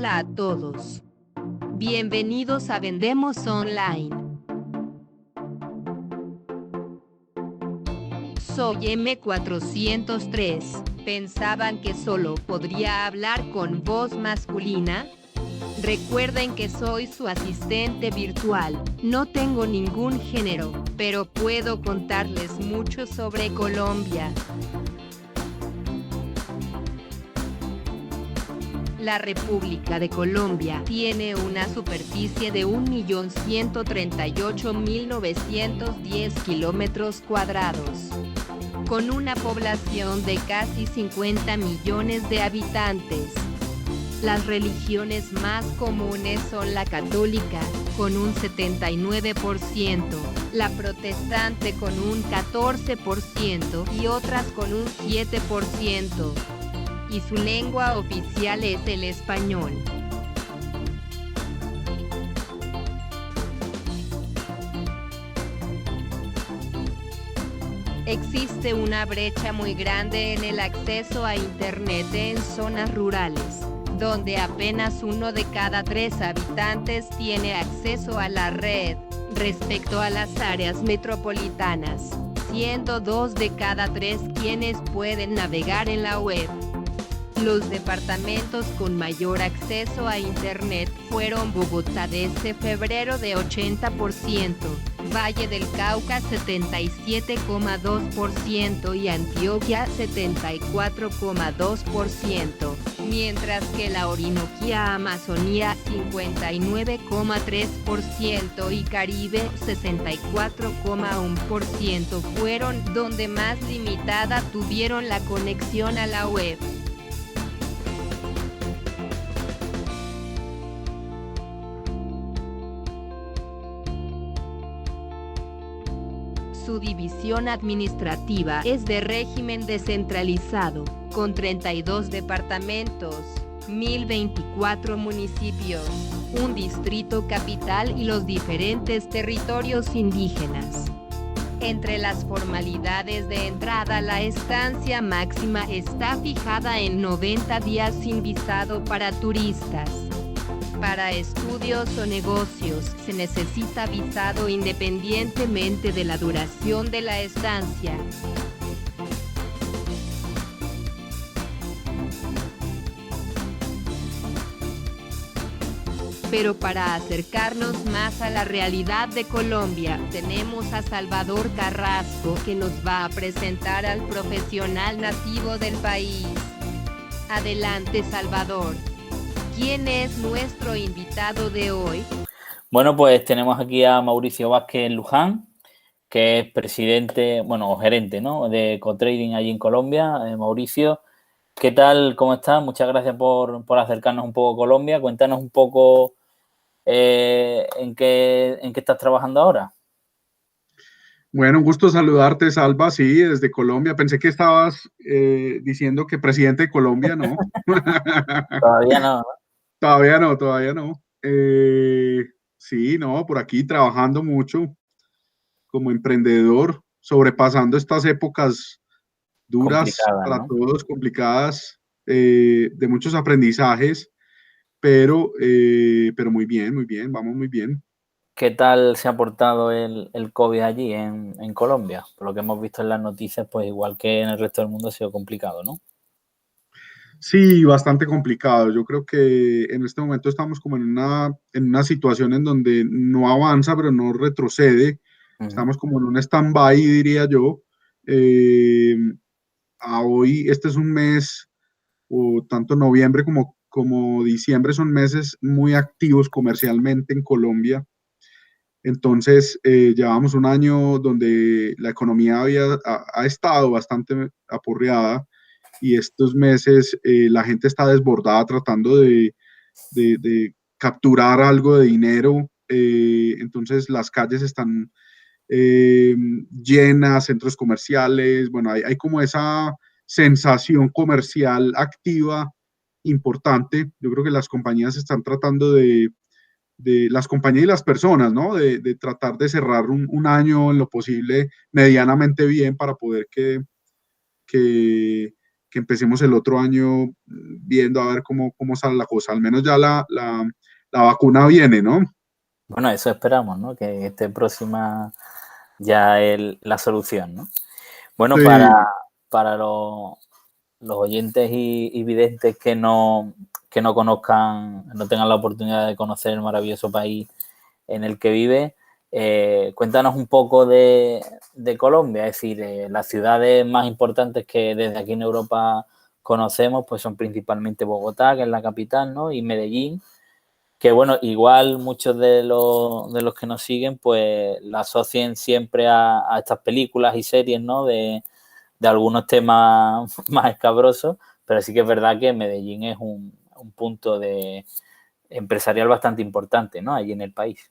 Hola a todos. Bienvenidos a Vendemos Online. Soy M403. ¿Pensaban que solo podría hablar con voz masculina? Recuerden que soy su asistente virtual. No tengo ningún género, pero puedo contarles mucho sobre Colombia. La República de Colombia tiene una superficie de 1.138.910 kilómetros cuadrados, con una población de casi 50 millones de habitantes. Las religiones más comunes son la católica, con un 79%, la protestante con un 14% y otras con un 7%. Y su lengua oficial es el español. Existe una brecha muy grande en el acceso a Internet en zonas rurales, donde apenas 1 de cada 3 habitantes tiene acceso a la red, respecto a las áreas metropolitanas, siendo 2 de cada 3 quienes pueden navegar en la web. Los departamentos con mayor acceso a Internet fueron Bogotá desde febrero de 80%, Valle del Cauca 77,2% y Antioquia 74,2%, mientras que la Orinoquía Amazonía 59,3% y Caribe 64,1% fueron donde más limitada tuvieron la conexión a la web. Su división administrativa es de régimen descentralizado, con 32 departamentos, 1.024 municipios, un distrito capital y los diferentes territorios indígenas. Entre las formalidades de entrada, la estancia máxima está fijada en 90 días sin visado para turistas. Para estudios o negocios se necesita visado independientemente de la duración de la estancia. Pero para acercarnos más a la realidad de Colombia, tenemos a Salvador Carrasco, que nos va a presentar al profesional nativo del país. Adelante, Salvador. ¿Quién es nuestro invitado de hoy? Bueno, pues tenemos aquí a Mauricio Vázquez Luján, que es presidente, bueno, o gerente, ¿no?, de Ecotrading allí en Colombia. Mauricio, ¿qué tal? ¿Cómo estás? Muchas gracias por acercarnos un poco a Colombia. Cuéntanos un poco en qué estás trabajando ahora. Bueno, un gusto saludarte, Salva. Sí, desde Colombia. Pensé que estabas diciendo que presidente de Colombia, ¿no? Todavía no. Todavía no. Sí, no, por aquí trabajando mucho como emprendedor, sobrepasando estas épocas duras para ¿no? todos, complicadas, de muchos aprendizajes, pero muy bien, vamos muy bien. ¿Qué tal se ha portado el COVID allí en Colombia? Por lo que hemos visto en las noticias, pues igual que en el resto del mundo ha sido complicado, ¿no? Sí, bastante complicado. Yo creo que en este momento estamos como en una situación en donde no avanza, pero no retrocede. Estamos como en un stand-by, diría yo. Eh, a hoy, este es un mes, o tanto noviembre como diciembre son meses muy activos comercialmente en Colombia. Entonces, llevamos un año donde la economía ha estado bastante aporreada y estos meses la gente está desbordada tratando de capturar algo de dinero. Entonces, las calles están llenas, centros comerciales. Bueno, hay como esa sensación comercial activa importante. Yo creo que las compañías están tratando de las compañías y las personas, ¿no? De tratar de cerrar un año en lo posible medianamente bien para poder que empecemos el otro año viendo a ver cómo sale la cosa. Al menos ya la vacuna viene, ¿no? Bueno, eso esperamos, ¿no? Que esté próxima ya la solución, ¿no? Bueno, Sí. para los oyentes y videntes que no conozcan, no tengan la oportunidad de conocer el maravilloso país en el que vive, cuéntanos un poco de Colombia, es decir, las ciudades más importantes que desde aquí en Europa conocemos, pues son principalmente Bogotá, que es la capital, ¿no? Y Medellín, que bueno, igual muchos de los que nos siguen, pues la asocian siempre a estas películas y series, ¿no? De algunos temas más escabrosos, pero sí que es verdad que Medellín es un punto empresarial bastante importante, ¿no? Allí en el país.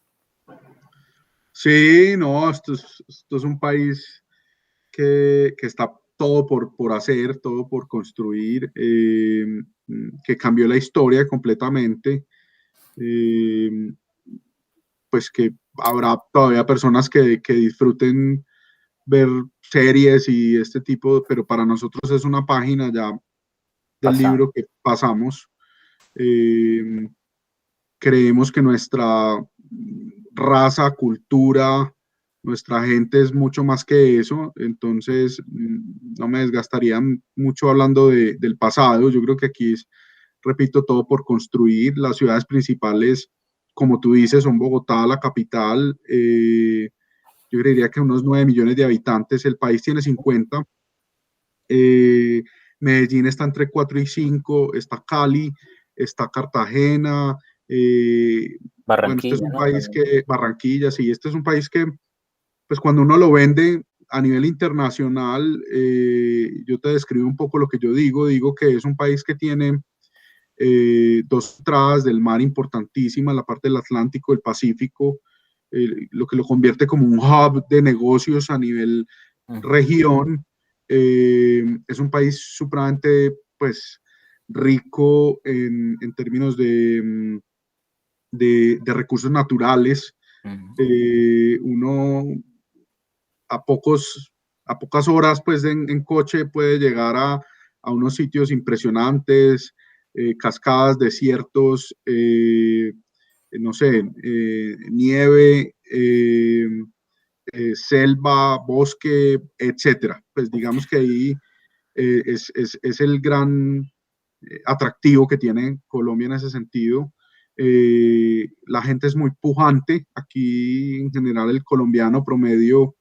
Sí, no, esto es un país que está todo por hacer, todo por construir, que cambió la historia completamente. Pues que habrá todavía personas que disfruten ver series y este tipo, pero para nosotros es una página ya del libro que pasamos. Eh, Creemos que nuestra raza, cultura, nuestra gente es mucho más que eso, entonces no me desgastaría mucho hablando del pasado. Yo creo que aquí es, repito, todo por construir. Las ciudades principales, como tú dices, son Bogotá, la capital. Yo creería que unos 9 millones de habitantes, el país tiene 50. eh, Medellín está entre 4 y 5, está Cali, está Cartagena. Bueno, este es Barranquilla, un ¿no? país que, Barranquilla, sí, este es un país que, pues cuando uno lo vende a nivel internacional, yo te describo un poco lo que yo digo que es un país que tiene dos entradas del mar importantísimas, la parte del Atlántico, el Pacífico, lo que lo convierte como un hub de negocios a nivel región. Es un país supremamente, pues, rico en términos de recursos naturales. Uno a, a pocas horas, pues, en coche puede llegar a unos sitios impresionantes, cascadas, desiertos, no sé, nieve, selva, bosque, etcétera. Pues digamos que ahí es el gran atractivo que tiene Colombia en ese sentido. La gente es muy pujante. Aquí, en general, el colombiano promedio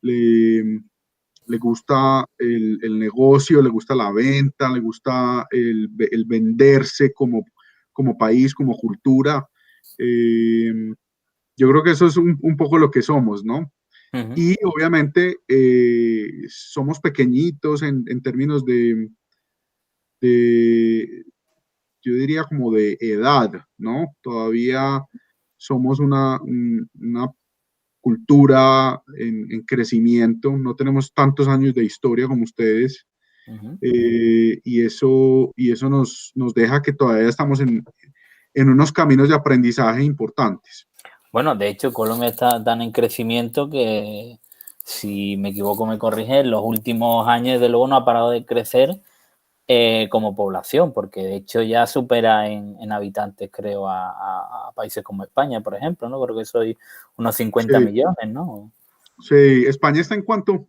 le gusta el negocio, le gusta la venta, le gusta el venderse como país, como cultura. Yo creo que eso es un poco lo que somos, ¿no? Y obviamente somos pequeñitos en términos de, yo diría como de edad, ¿no? Todavía somos una cultura en crecimiento, no tenemos tantos años de historia como ustedes, y eso nos deja que todavía estamos en unos caminos de aprendizaje importantes. Bueno, de hecho, Colombia está tan en crecimiento que, si me equivoco, me corrige, en los últimos años, desde luego, no ha parado de crecer como población, porque de hecho ya supera en habitantes, creo, a países como España, por ejemplo, ¿no? Creo que soy unos 50 Sí, millones, ¿no? sí. ¿España está en cuánto?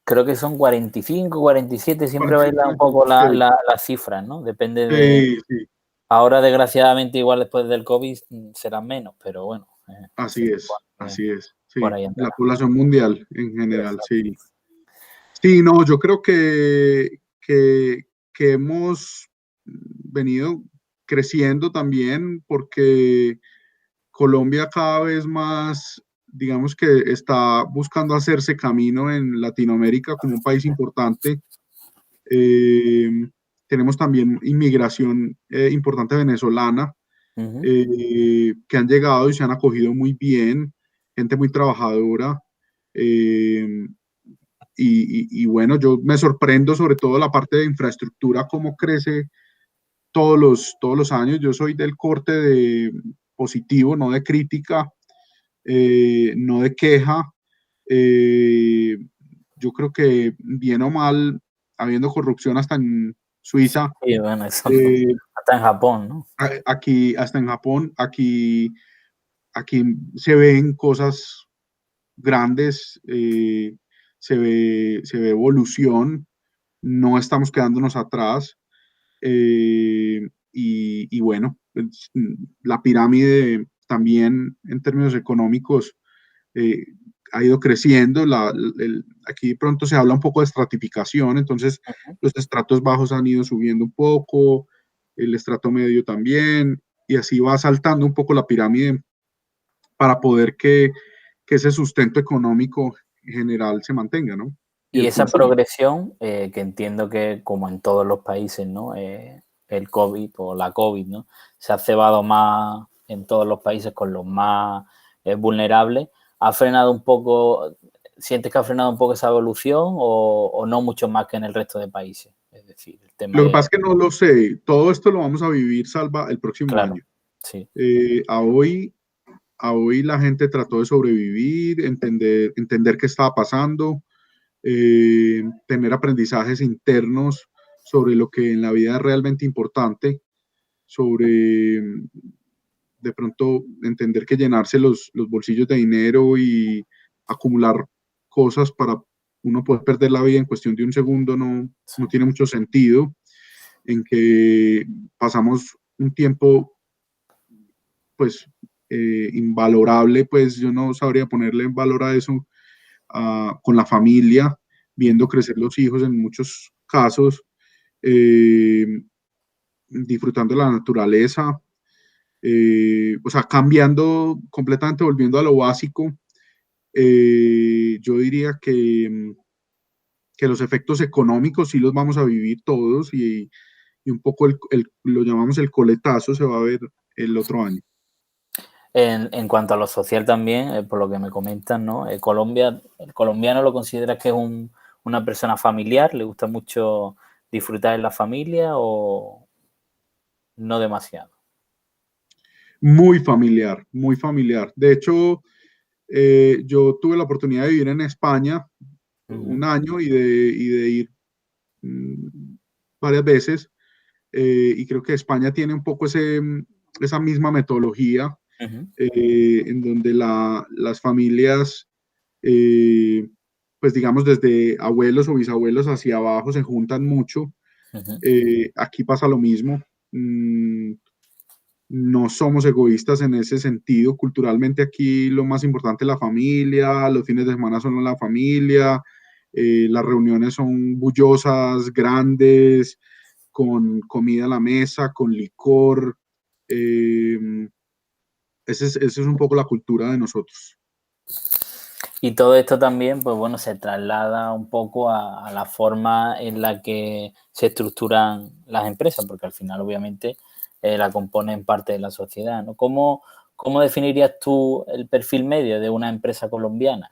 Creo que son 45, 47, siempre 45, baila un poco 46. la cifra, ¿no? Depende de... Sí, sí, Ahora, desgraciadamente, igual después del COVID serán menos, pero bueno, se así es, supone así es. por Sí, ahí la andará. población mundial en general, Exacto. sí. Sí, no, yo creo que hemos venido creciendo también porque Colombia cada vez más, digamos que está buscando hacerse camino en Latinoamérica como un país importante. Eh, Tenemos también inmigración importante venezolana, que han llegado y se han acogido muy bien, gente muy trabajadora. eh, y bueno, yo me sorprendo sobre todo la parte de infraestructura, cómo crece todos los años. Yo soy del corte de positivo, no de crítica, no de queja. Eh, yo creo que bien o mal, habiendo corrupción hasta en Suiza. Sí, bueno, eso hasta en Japón, ¿no? Aquí, hasta en Japón, aquí se ven cosas grandes, se ve evolución, no estamos quedándonos atrás. Y bueno, la pirámide también en términos económicos eh, ha ido creciendo. Aquí pronto se habla un poco de estratificación, entonces los estratos bajos han ido subiendo un poco, el estrato medio también, y así va saltando un poco la pirámide para poder que ese sustento económico general se mantenga, ¿no? Y esa progresión, que entiendo que como en todos los países, ¿no? El COVID o la COVID, ¿no? Se ha cebado más en todos los países con los más vulnerables. ¿Ha frenado un poco, sientes que ha frenado un poco esa evolución o no mucho más que en el resto de países? Es decir, el tema lo que pasa es que no lo sé, todo esto lo vamos a vivir, Salva, el próximo año. Sí. A hoy la gente trató de sobrevivir, entender qué estaba pasando, tener aprendizajes internos sobre lo que en la vida es realmente importante, sobre de pronto entender que llenarse los bolsillos de dinero y acumular cosas para uno poder perder la vida en cuestión de un segundo no tiene mucho sentido, en que pasamos un tiempo pues invalorable, pues yo no sabría ponerle en valor a eso, con la familia, viendo crecer los hijos en muchos casos, disfrutando de la naturaleza, o sea, cambiando completamente, volviendo a lo básico. Yo diría que los efectos económicos sí los vamos a vivir todos y un poco lo llamamos el coletazo se va a ver el otro año. En cuanto a lo social también, por lo que me comentan, ¿no? Colombia, el colombiano lo considera que es una persona familiar, le gusta mucho disfrutar en la familia o no demasiado. Muy familiar, muy familiar. De hecho, yo tuve la oportunidad de vivir en España un año y de ir varias veces, y creo que España tiene un poco esa misma metodología, en donde las familias, pues digamos desde abuelos o bisabuelos hacia abajo se juntan mucho. Aquí pasa lo mismo. No somos egoístas en ese sentido. Culturalmente aquí lo más importante es la familia, los fines de semana son la familia, las reuniones son bullosas, grandes, con comida a la mesa, con licor. Esa es un poco la cultura de nosotros. Y todo esto también, pues bueno, se traslada un poco a la forma en la que se estructuran las empresas, porque al final obviamente la componen parte de la sociedad, ¿no? ¿Cómo definirías tú el perfil medio de una empresa colombiana?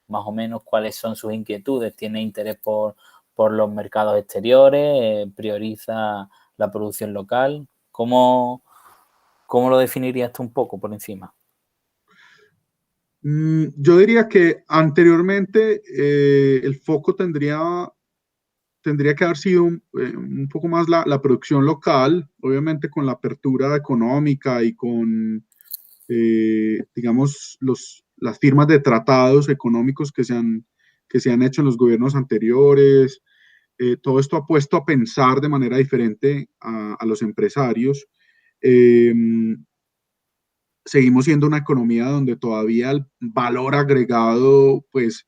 Más o menos, ¿cuáles son sus inquietudes? ¿Tiene interés por los mercados exteriores? ¿Prioriza la producción local? ¿Cómo lo definirías tú un poco por encima? Yo diría que anteriormente el foco tendría que haber sido un poco más la producción local, obviamente con la apertura económica y con, digamos, las firmas de tratados económicos que se han hecho en los gobiernos anteriores. Todo esto ha puesto a pensar de manera diferente a los empresarios. Seguimos siendo una economía donde todavía el valor agregado, pues,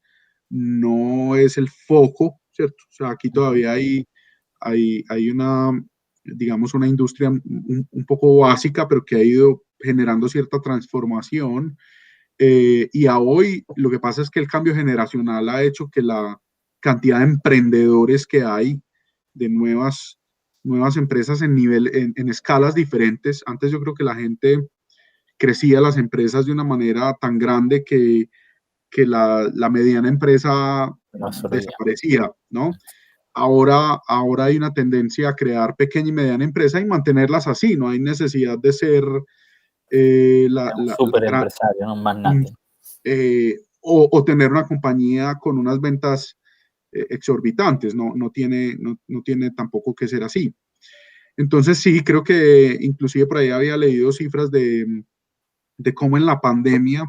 no es el foco, ¿cierto? O sea, aquí todavía hay una, digamos, una industria un poco básica, pero que ha ido generando cierta transformación. Y a hoy lo que pasa es que el cambio generacional ha hecho que la cantidad de emprendedores que hay, de nuevas empresas en escalas diferentes. Antes yo creo que la gente crecía las empresas de una manera tan grande que la mediana empresa desaparecía, ¿no? Ahora hay una tendencia a crear pequeña y mediana empresa y mantenerlas así, no hay necesidad de ser Un súper empresario, ¿no? Un magnate. o tener una compañía con unas ventas exorbitantes, no tiene tampoco que ser así. Entonces sí, creo que inclusive por ahí había leído cifras de cómo en la pandemia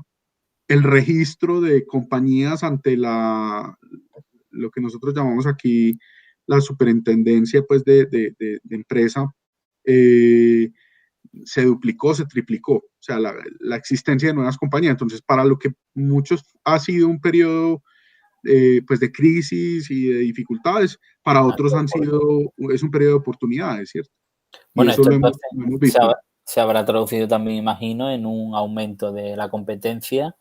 el registro de compañías ante lo que nosotros llamamos aquí la superintendencia pues, de empresa, se duplicó, se triplicó, o sea, la existencia de nuevas compañías. Entonces, para lo que muchos ha sido un periodo pues de crisis y de dificultades, para otros es un periodo de oportunidades, ¿cierto? Y Bueno, eso esto lo entonces hemos visto. se habrá traducido también, imagino, en un aumento de la competencia,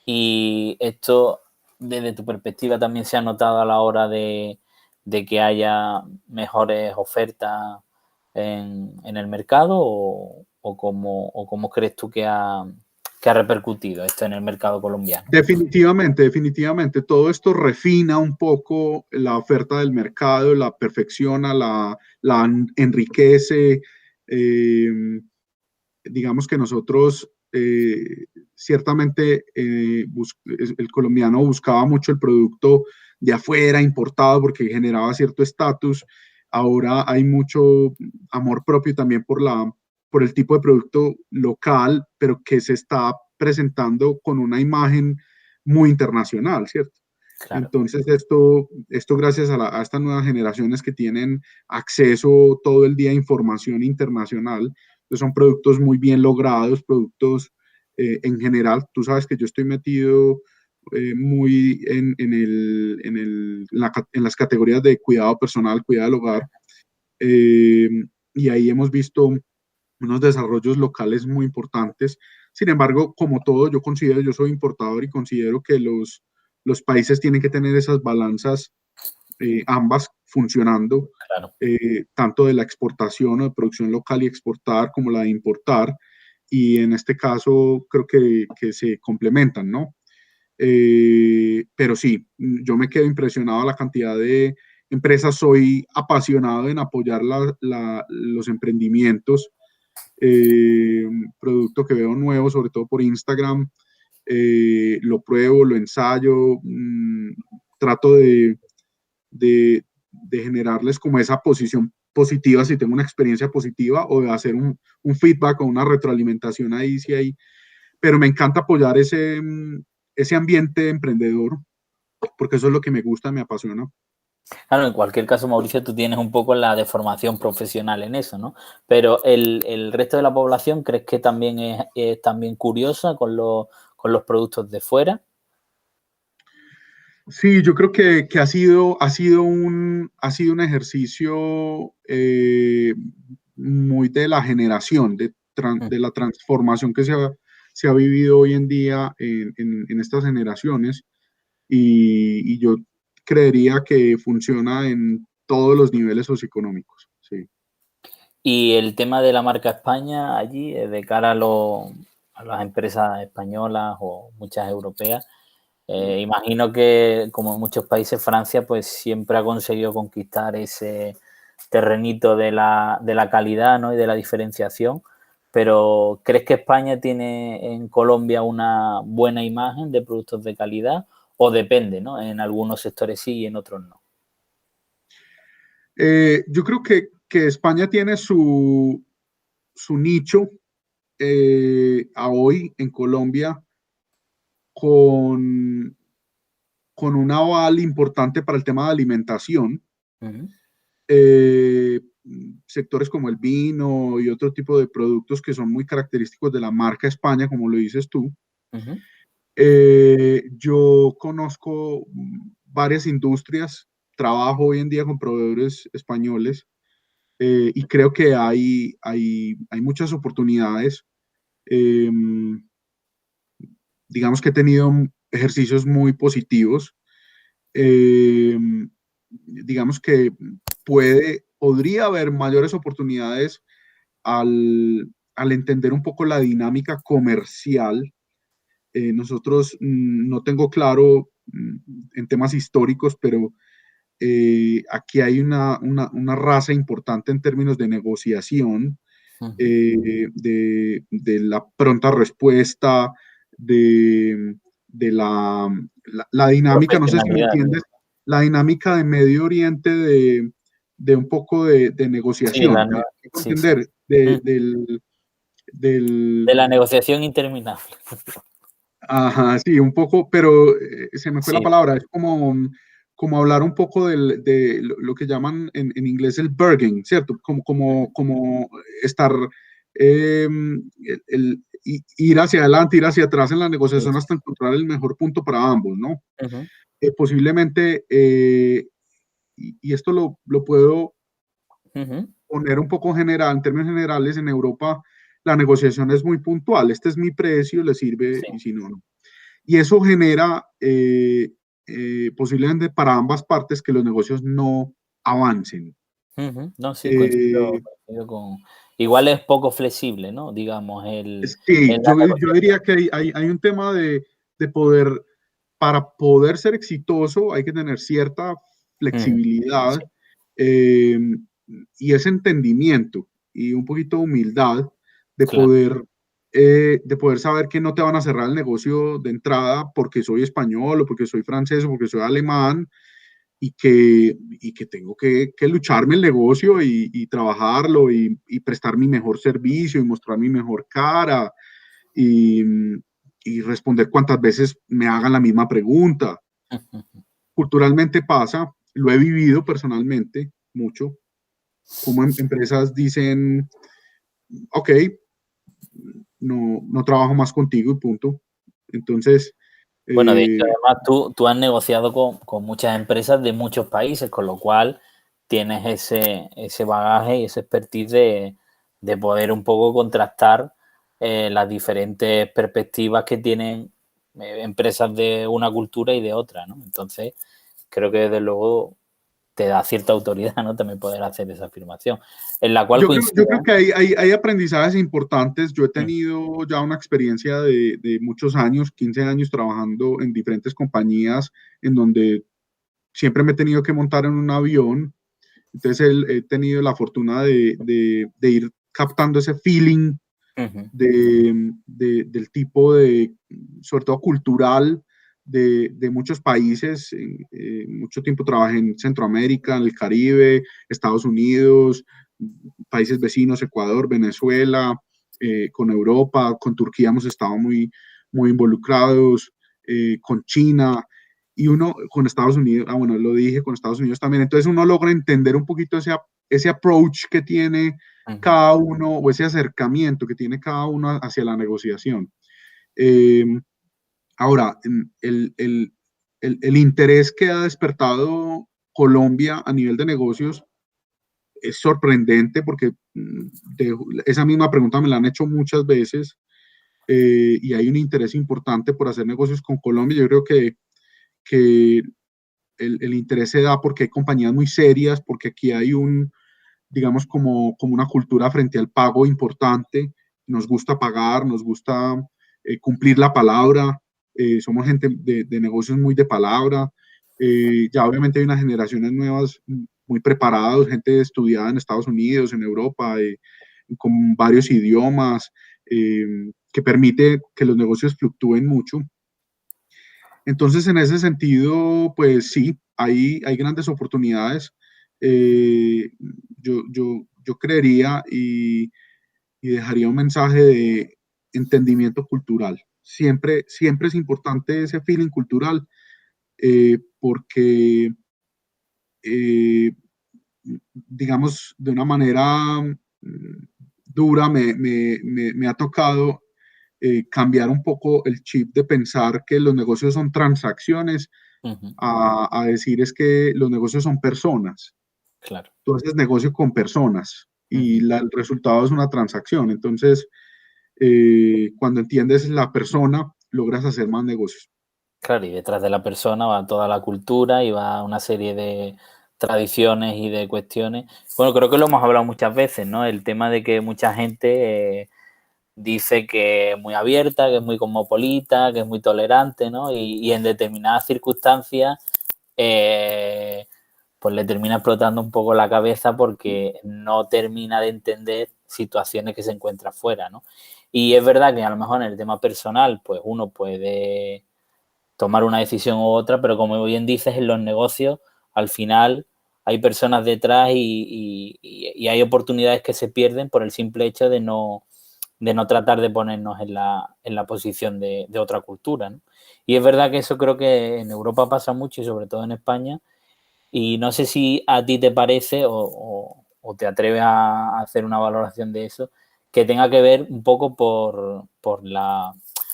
y esto, desde tu perspectiva, también se ha notado a la hora de que haya mejores ofertas en el mercado, o cómo crees tú que ha repercutido esto en el mercado colombiano. Definitivamente. Todo esto refina un poco la oferta del mercado, la perfecciona, la enriquece. Digamos que nosotros ciertamente el colombiano buscaba mucho el producto de afuera, importado, porque generaba cierto estatus. Ahora hay mucho amor propio también por el tipo de producto local, pero que se está presentando con una imagen muy internacional, ¿cierto? Claro. Entonces esto gracias a estas nuevas generaciones que tienen acceso todo el día a información internacional, pues son productos muy bien logrados, productos en general. Tú sabes que yo estoy metido muy en las categorías de cuidado personal, cuidado del hogar, y ahí hemos visto unos desarrollos locales muy importantes. Sin embargo, como todo, yo soy importador y considero que los países tienen que tener esas balanzas, ambas funcionando, Claro. tanto de la exportación o de producción local y exportar, como la de importar, y en este caso creo que se complementan, ¿no? Pero sí, yo me quedo impresionado a la cantidad de empresas, soy apasionado en apoyar los emprendimientos, producto que veo nuevo, sobre todo por Instagram, lo pruebo, lo ensayo, trato de generarles como esa posición positiva si tengo una experiencia positiva, o de hacer un feedback o una retroalimentación ahí, sí hay. Pero me encanta apoyar ese ambiente emprendedor, porque eso es lo que me gusta, me apasiona. Claro, en cualquier caso, Mauricio, tú tienes un poco la deformación profesional en eso, ¿no? Pero el resto de la población, ¿crees que también es también curiosa con los productos de fuera? Sí, yo creo que ha sido un ejercicio muy de la generación, de la transformación que se ha vivido hoy en día en estas generaciones, y yo creería que funciona en todos los niveles socioeconómicos. Sí. Y el tema de la marca España allí, de cara a las empresas españolas o muchas europeas, imagino que, como en muchos países, Francia pues siempre ha conseguido conquistar ese terrenito de la calidad, ¿no? Y de la diferenciación. Pero ¿crees que España tiene en Colombia una buena imagen de productos de calidad? O depende, ¿no? En algunos sectores sí y en otros no. Yo creo que España tiene su nicho a hoy en Colombia, con un aval importante para el tema de alimentación. Uh-huh. Sectores como el vino y otro tipo de productos que son muy característicos de la marca España, como lo dices tú. Uh-huh. Yo conozco varias industrias, trabajo hoy en día con proveedores españoles, y creo que hay muchas oportunidades. Digamos que he tenido ejercicios muy positivos. Digamos que podría haber mayores oportunidades al entender un poco la dinámica comercial. Nosotros, no tengo claro en temas históricos, pero aquí hay una raza importante en términos de negociación, Uh-huh. de la pronta respuesta, de la dinámica, no sé si me entiendes, la dinámica de Medio Oriente de un poco de negociación. Sí, Hay que entender del, de la negociación interminable. Ajá, sí, un poco, pero se me fue la Sí. palabra, es como hablar un poco de lo que llaman en inglés el bargain, ¿cierto? Como estar, ir hacia adelante, ir hacia atrás en la negociación hasta encontrar el mejor punto para ambos, ¿no? Posiblemente, y esto lo puedo poner un poco general, en términos generales, en Europa la negociación es muy puntual, este es mi precio, le sirve, y si no, no. Y eso genera posiblemente para ambas partes que los negocios no avancen. No, sí, coincido con... Igual es poco flexible, ¿no? Digamos, Sí, yo diría que hay un tema de poder, para poder ser exitoso hay que tener cierta flexibilidad y ese entendimiento y un poquito de humildad Claro. De poder saber que no te van a cerrar el negocio de entrada porque soy español o porque soy francés o porque soy alemán y que tengo que lucharme el negocio y trabajarlo y prestar mi mejor servicio y mostrar mi mejor cara y, y responder cuantas veces me hagan la misma pregunta. Culturalmente pasa, lo he vivido personalmente mucho, como empresas dicen, ok, no trabajo más contigo y punto. Entonces, Bueno, de hecho, además tú has negociado con muchas empresas de muchos países, con lo cual tienes ese bagaje y ese expertise de poder un poco contrastar las diferentes perspectivas que tienen empresas de una cultura y de otra, ¿no? Entonces, creo que desde luego te da cierta autoridad, ¿no? También poder hacer esa afirmación, en la cual yo creo que hay aprendizajes importantes. Yo he Mm. tenido ya una experiencia de muchos años, 15 años trabajando en diferentes compañías en donde siempre me he tenido que montar en un avión. Entonces he tenido la fortuna de ir captando ese feeling del tipo de, sobre todo cultural, de muchos países. Mucho tiempo trabajé en Centroamérica, en el Caribe, Estados Unidos, países vecinos, Ecuador, Venezuela, con Europa, con Turquía hemos estado muy involucrados, con China. Y uno con Estados Unidos, bueno, lo dije, con Estados Unidos también. Entonces uno logra entender un poquito ese approach que tiene cada uno o ese acercamiento que tiene cada uno hacia la negociación. Ahora, el interés que ha despertado Colombia a nivel de negocios es sorprendente porque esa misma pregunta me la han hecho muchas veces y hay un interés importante por hacer negocios con Colombia. Yo creo que el interés se da porque hay compañías muy serias, porque aquí hay digamos, como una cultura frente al pago importante. Nos gusta pagar, nos gusta cumplir la palabra. Somos gente de negocios muy de palabra. Ya obviamente hay unas generaciones nuevas muy preparadas, gente estudiada en Estados Unidos, en Europa, con varios idiomas, que permite que los negocios fluctúen mucho. Entonces, en ese sentido, pues sí, hay grandes oportunidades. Eh, yo creería y dejaría un mensaje de entendimiento cultural. Siempre es importante ese feeling cultural porque, digamos, de una manera dura me ha tocado cambiar un poco el chip de pensar que los negocios son transacciones a decir es que los negocios son personas. Claro. Tú haces negocio con personas y el resultado es una transacción. Entonces, cuando entiendes la persona, logras hacer más negocios. Claro, y detrás de la persona va toda la cultura y va una serie de tradiciones y de cuestiones. Bueno, creo que lo hemos hablado muchas veces, ¿no? El tema de que mucha gente dice que es muy abierta, que es muy cosmopolita, que es muy tolerante, ¿no? Y en determinadas circunstancias, pues le termina explotando un poco la cabeza porque no termina de entender situaciones que se encuentra fuera, ¿no? Y es verdad que a lo mejor en el tema personal, pues uno puede tomar una decisión u otra, pero como bien dices, en los negocios, al final hay personas detrás y hay oportunidades que se pierden por el simple hecho de no tratar de ponernos en la posición de otra cultura, ¿no? Y es verdad que eso creo que en Europa pasa mucho y sobre todo en España. Y no sé si a ti te parece o te atreves a hacer una valoración de eso, que tenga que ver un poco por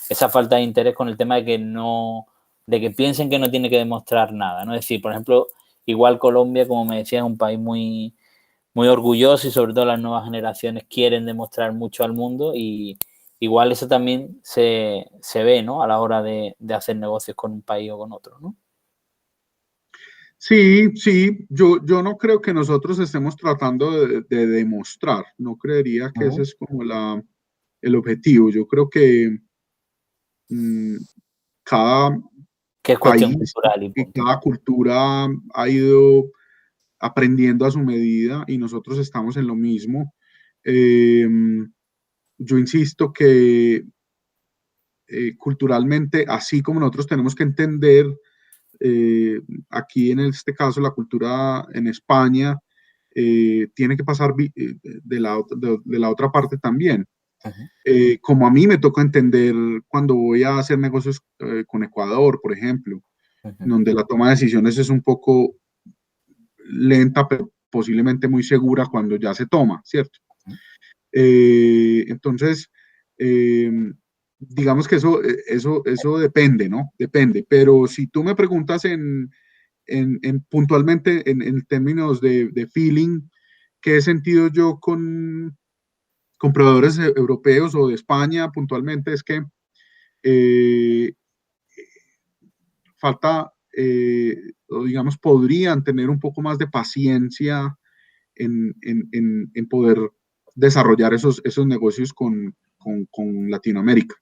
esa falta de interés con el tema de que piensen que no tiene que demostrar nada, ¿no? Es decir, por ejemplo, igual Colombia, como me decía, es un país muy, muy orgulloso y sobre todo las nuevas generaciones quieren demostrar mucho al mundo y igual eso también se ve, ¿no? A la hora de hacer negocios con un país o con otro, ¿no? Sí, sí, yo no creo que nosotros estemos tratando de demostrar, no creería que ese Uh-huh. es como el objetivo. Yo creo que mm, cada Que es cuestión país cultural y y punto. cada cultura ha ido aprendiendo a su medida y nosotros estamos en lo mismo. Eh, yo insisto que culturalmente, así como nosotros tenemos que entender, aquí en este caso la cultura en España, tiene que pasar de la otra parte también. Uh-huh. Como a mí me toca entender cuando voy a hacer negocios con Ecuador, por ejemplo, Uh-huh. donde la toma de decisiones es un poco lenta, pero posiblemente muy segura cuando ya se toma, ¿cierto? Entonces, eh, digamos que eso depende, ¿no? Depende, pero si tú me preguntas puntualmente en términos de feeling, ¿qué he sentido yo con proveedores europeos o de España puntualmente? Es que eh, falta, o digamos, podrían tener un poco más de paciencia en poder desarrollar esos negocios con Latinoamérica.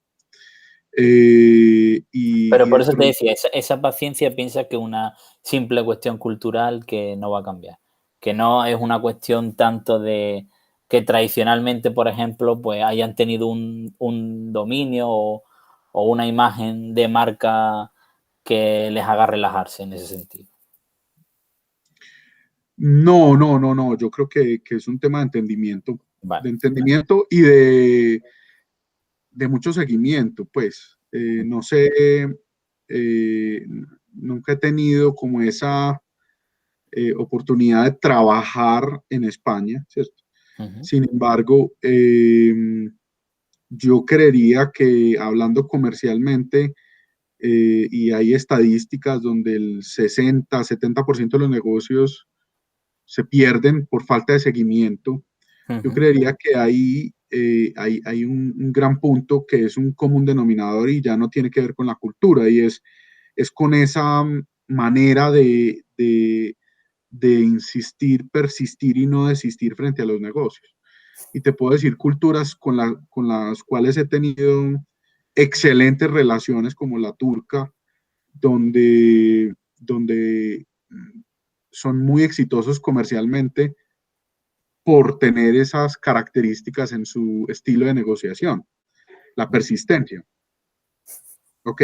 Pero Y por eso dentro te decía, esa paciencia piensa que es una simple cuestión cultural que no va a cambiar, que no es una cuestión tanto de que tradicionalmente, por ejemplo, pues hayan tenido un dominio o una imagen de marca que les haga relajarse en ese sentido. no, no, no, no, yo creo que es un tema Vale. de entendimiento y de mucho seguimiento, pues. No sé, eh, nunca he tenido como esa oportunidad de trabajar en España, ¿cierto? Uh-huh. Sin embargo, yo creería que hablando comercialmente, y hay estadísticas donde el 60-70% de los negocios se pierden por falta de seguimiento. Yo Uh-huh. creería que hay un gran punto que es un común denominador y ya no tiene que ver con la cultura y es con esa manera de insistir, persistir y no desistir frente a los negocios. Y te puedo decir culturas con las cuales he tenido excelentes relaciones como la turca, donde son muy exitosos comercialmente por tener esas características en su estilo de negociación, la persistencia. ¿Ok?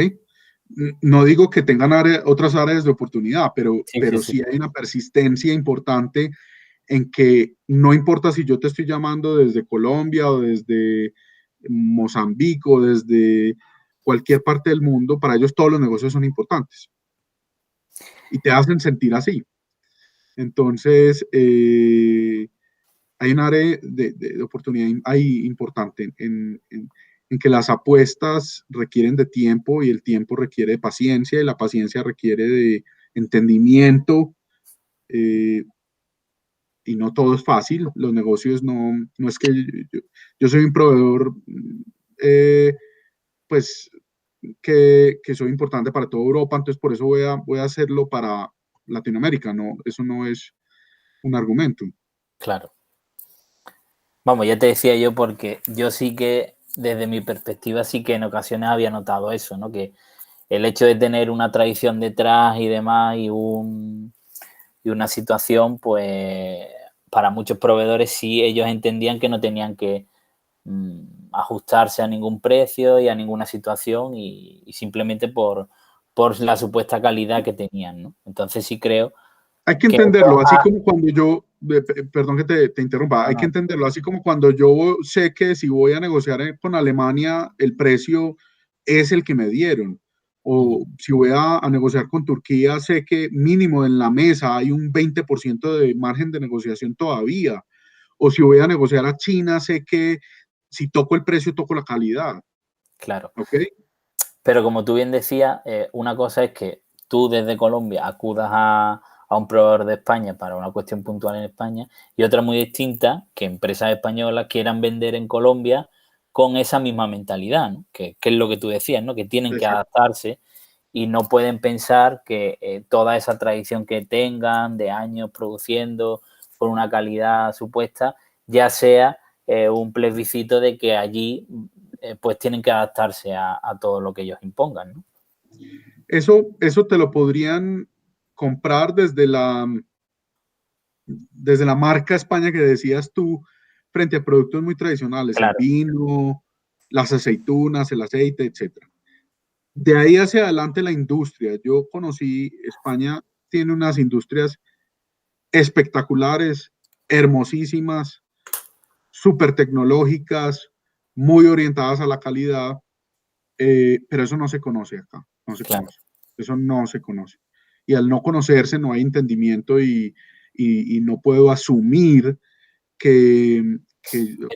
No digo que tengan otras áreas de oportunidad, Sí, sí, pero sí. sí hay una persistencia importante en que no importa si yo te estoy llamando desde Colombia o desde Mozambique o desde cualquier parte del mundo, para ellos todos los negocios son importantes y te hacen sentir así. Entonces, hay un área de oportunidad ahí importante en que las apuestas requieren de tiempo y el tiempo requiere de paciencia y la paciencia requiere de entendimiento, eh, y no todo es fácil. Los negocios no es que yo soy un proveedor, eh, pues, que soy importante para toda Europa, entonces por eso voy a hacerlo para Latinoamérica. No, eso no es un argumento. Claro. Vamos, ya te decía yo porque yo sí que, desde mi perspectiva, sí que en ocasiones había notado eso, ¿no? Que el hecho de tener una tradición detrás y demás y una situación, pues para muchos proveedores sí ellos entendían que no tenían que ajustarse a ningún precio y a ninguna situación y simplemente por por la supuesta calidad que tenían, ¿no? Entonces sí creo hay que entenderlo, así como cuando yo, perdón que te interrumpa, hay que entenderlo, así como cuando yo sé que si voy a negociar con Alemania, el precio es el que me dieron, o si voy a negociar con Turquía, sé que mínimo en la mesa hay un 20% de margen de negociación todavía, o si voy a negociar a China, sé que si toco el precio, toco la calidad. Claro. ¿Ok? Pero como tú bien decías, una cosa es que tú desde Colombia acudas a un proveedor de España para una cuestión puntual en España, y otra muy distinta, que empresas españolas quieran vender en Colombia con esa misma mentalidad, ¿no? Que es lo que tú decías, ¿no? Que tienen que adaptarse y no pueden pensar que toda esa tradición que tengan de años produciendo con una calidad supuesta ya sea un plebiscito de que allí pues tienen que adaptarse a todo lo que ellos impongan, ¿no? Eso te lo podrían comprar desde la marca España que decías tú, frente a productos muy tradicionales, claro. el vino, las aceitunas, el aceite, etc. De ahí hacia adelante la industria. Yo conocí, España tiene unas industrias espectaculares, hermosísimas, súper tecnológicas, muy orientadas a la calidad, pero eso no se conoce acá, no se Claro. conoce. Eso no se conoce. Y al no conocerse no hay entendimiento y no puedo asumir que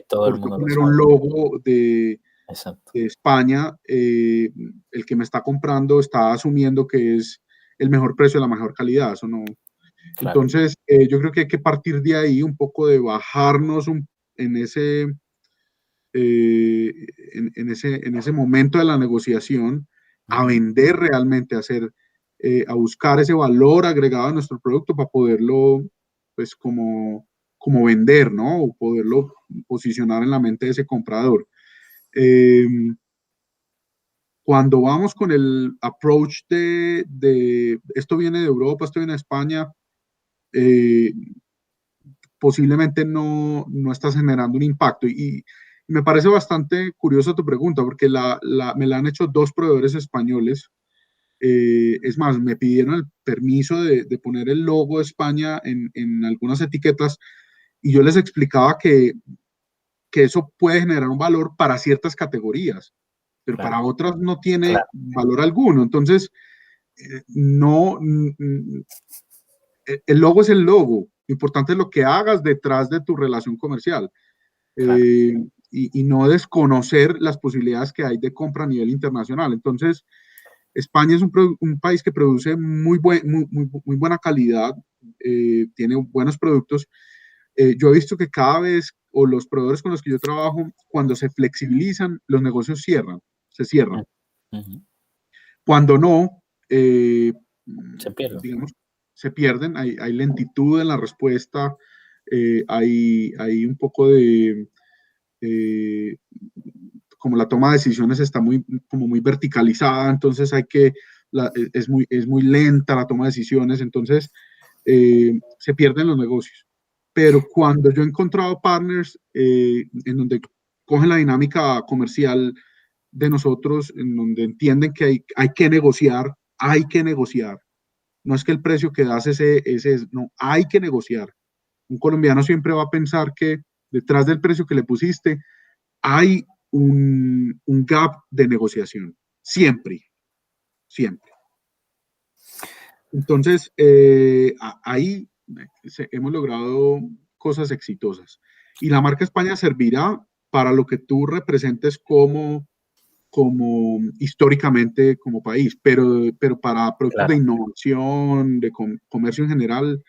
todo el por mundo lo poner sabe. un logo de Exacto. España, el que me está comprando está asumiendo que es el mejor precio, la mejor calidad. Eso no. Claro. Entonces, yo creo que hay que partir de ahí un poco de bajarnos en ese, en ese momento de la negociación a vender realmente, a buscar ese valor agregado a nuestro producto para poderlo, pues, como vender, ¿no? O poderlo posicionar en la mente de ese comprador. Cuando vamos con el approach esto viene de Europa, esto viene de España, eh, posiblemente no estás generando un impacto. Y me parece bastante curiosa tu pregunta, porque me la han hecho dos proveedores españoles. Es más, me pidieron el permiso de poner el logo de España en algunas etiquetas y yo les explicaba que eso puede generar un valor para ciertas categorías, pero claro. para otras no tiene valor alguno. Entonces, no, el logo es el logo. Lo importante es lo que hagas detrás de tu relación comercial. Claro. Y no desconocer las posibilidades que hay de compra a nivel internacional. Entonces, España es un país que produce muy buena calidad, tiene buenos productos. Yo he visto que cada vez, o los proveedores con los que yo trabajo, cuando se flexibilizan, los negocios se cierran. Cuando no, Se pierde. digamos, se pierden, hay lentitud en la respuesta, hay un poco de, como la toma de decisiones está como muy verticalizada, entonces es muy lenta la toma de decisiones, entonces se pierden los negocios. Pero cuando yo he encontrado partners en donde cogen la dinámica comercial de nosotros, en donde entienden que hay que negociar, hay que negociar. No es que el precio que das ese es, no, hay que negociar. Un colombiano siempre va a pensar que detrás del precio que le pusiste hay un gap de negociación. Siempre, siempre. Entonces, ahí hemos logrado cosas exitosas. Y la marca España servirá para lo que tú representes como históricamente como país, pero para productos de innovación, de comercio en general,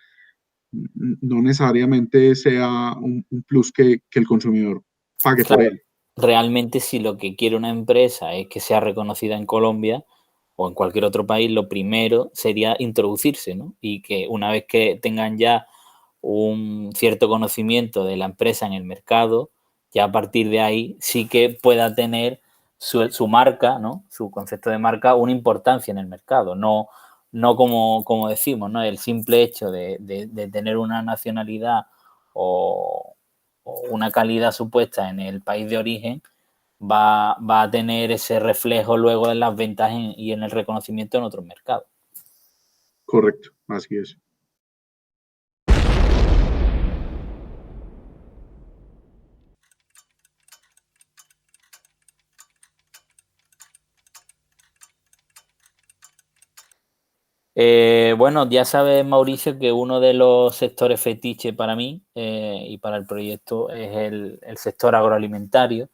no necesariamente sea un plus que el consumidor pague por él. Realmente, si lo que quiere una empresa es que sea reconocida en Colombia o en cualquier otro país, lo primero sería introducirse, ¿no? Y que una vez que tengan ya un cierto conocimiento de la empresa en el mercado, ya a partir de ahí sí que pueda tener su marca, ¿no? Su concepto de marca, una importancia en el mercado, no como decimos, ¿no? El simple hecho de tener una nacionalidad o una calidad supuesta en el país de origen va a tener ese reflejo luego en las ventas y en el reconocimiento en otros mercados. Correcto, así es. Bueno, ya sabes, Mauricio, que uno de los sectores fetiche para mí y para el proyecto es el sector agroalimentario.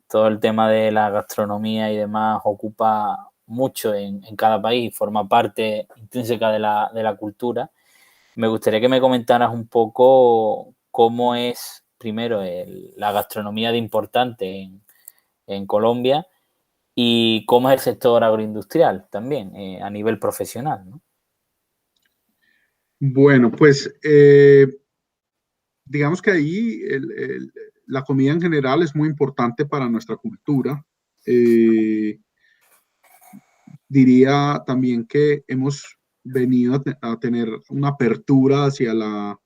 Todo el tema de la gastronomía y demás ocupa mucho en cada país, forma parte intrínseca de la cultura. Me gustaría que me comentaras un poco cómo es, primero, la gastronomía de importante en Colombia y cómo es el sector agroindustrial también a nivel profesional, ¿no? Bueno, pues digamos que ahí la comida en general es muy importante para nuestra cultura. Diría también que hemos venido a tener una apertura hacia la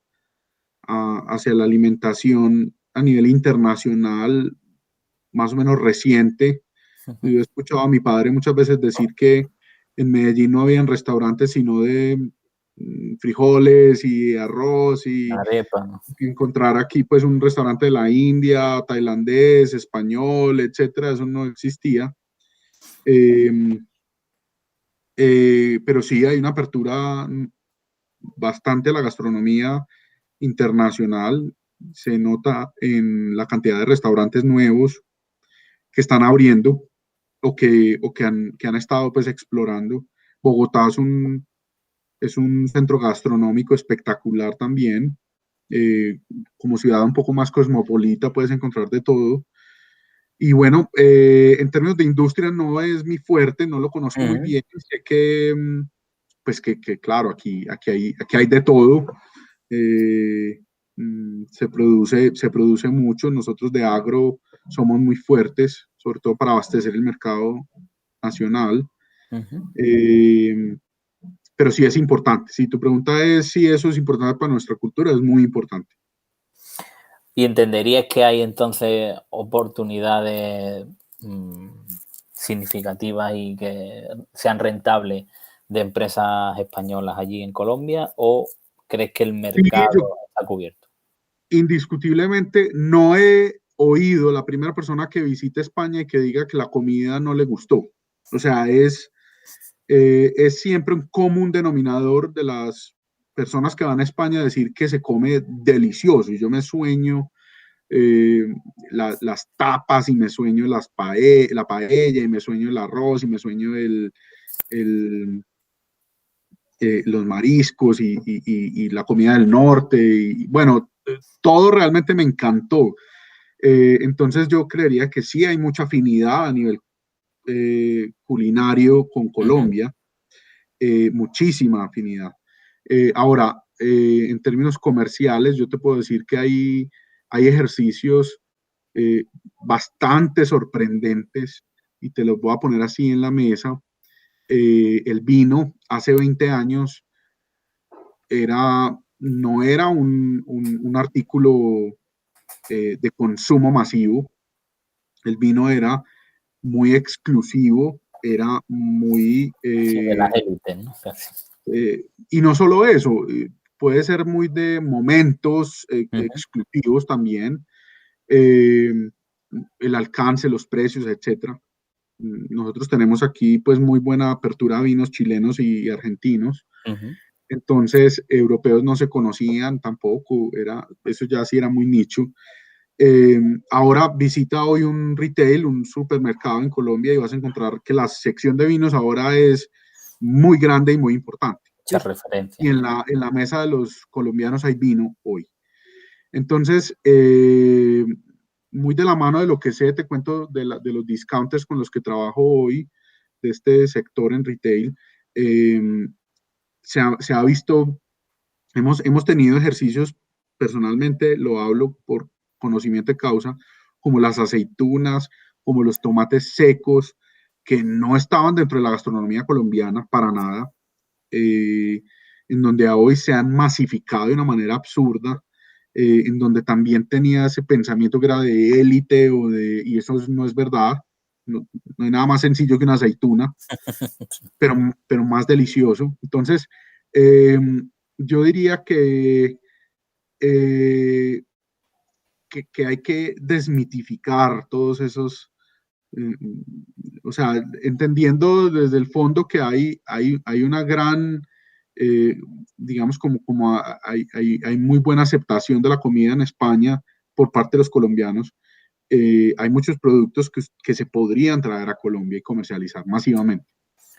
alimentación a nivel internacional más o menos reciente. Yo he escuchado a mi padre muchas veces decir que en Medellín no habían restaurantes sino de frijoles y arroz y Arepa, ¿no? encontrar aquí pues un restaurante de la India, tailandés, español, etcétera, eso no existía. Pero sí hay una apertura bastante a la gastronomía internacional. Se nota en la cantidad de restaurantes nuevos que están abriendo o que han estado pues explorando. Bogotá es un centro gastronómico espectacular también. Como ciudad un poco más cosmopolita puedes encontrar de todo. Y bueno, en términos de industria no es mi fuerte, no lo conozco muy bien. Sé que, pues claro, aquí hay de todo. Se produce mucho. Nosotros de agro somos muy fuertes, sobre todo para abastecer el mercado nacional. Pero sí es importante. Si tu pregunta es si eso es importante para nuestra cultura, es muy importante. ¿Y entenderías que hay entonces oportunidades significativas y que sean rentables de empresas españolas allí en Colombia? ¿O crees que el mercado está cubierto? Indiscutiblemente, no he oído la primera persona que visite España y que diga que la comida no le gustó. O sea, es siempre un común denominador de las personas que van a España decir que se come delicioso. Y yo me sueño las tapas y me sueño la paella y me sueño el arroz y me sueño los mariscos y la comida del norte. Y bueno, todo realmente me encantó. Entonces yo creería que sí hay mucha afinidad a nivel culinario con Colombia, muchísima afinidad. Ahora, en términos comerciales, yo te puedo decir que hay ejercicios bastante sorprendentes y te los voy a poner así en la mesa. El vino hace 20 años no era un artículo de consumo masivo. El vino era muy exclusivo, era muy... Sí, de las élites, ¿no? y no solo eso, puede ser muy de momentos exclusivos también, el alcance, los precios, etcétera. Nosotros tenemos aquí pues muy buena apertura a vinos chilenos y argentinos. Entonces, europeos no se conocían tampoco, eso ya sí era muy nicho. Ahora visita hoy un retail, un supermercado en Colombia y vas a encontrar que la sección de vinos ahora es muy grande y muy importante. Muchas referencias. Y en la mesa de los colombianos hay vino hoy. Entonces, muy de la mano de lo que sé, te cuento de los discounters con los que trabajo hoy, de este sector en retail. Se ha visto, hemos tenido ejercicios, personalmente lo hablo por conocimiento de causa, como las aceitunas, como los tomates secos, que no estaban dentro de la gastronomía colombiana para nada, en donde hoy se han masificado de una manera absurda. en donde también tenía ese pensamiento que era de élite, y eso no es verdad. No, no hay nada más sencillo que una aceituna, pero más delicioso. Entonces, eh, yo diría eh, que hay que desmitificar todos esos, o sea, entendiendo desde el fondo que hay una gran, eh, digamos, hay muy buena aceptación de la comida en España por parte de los colombianos. Hay muchos productos que se podrían traer a Colombia y comercializar masivamente.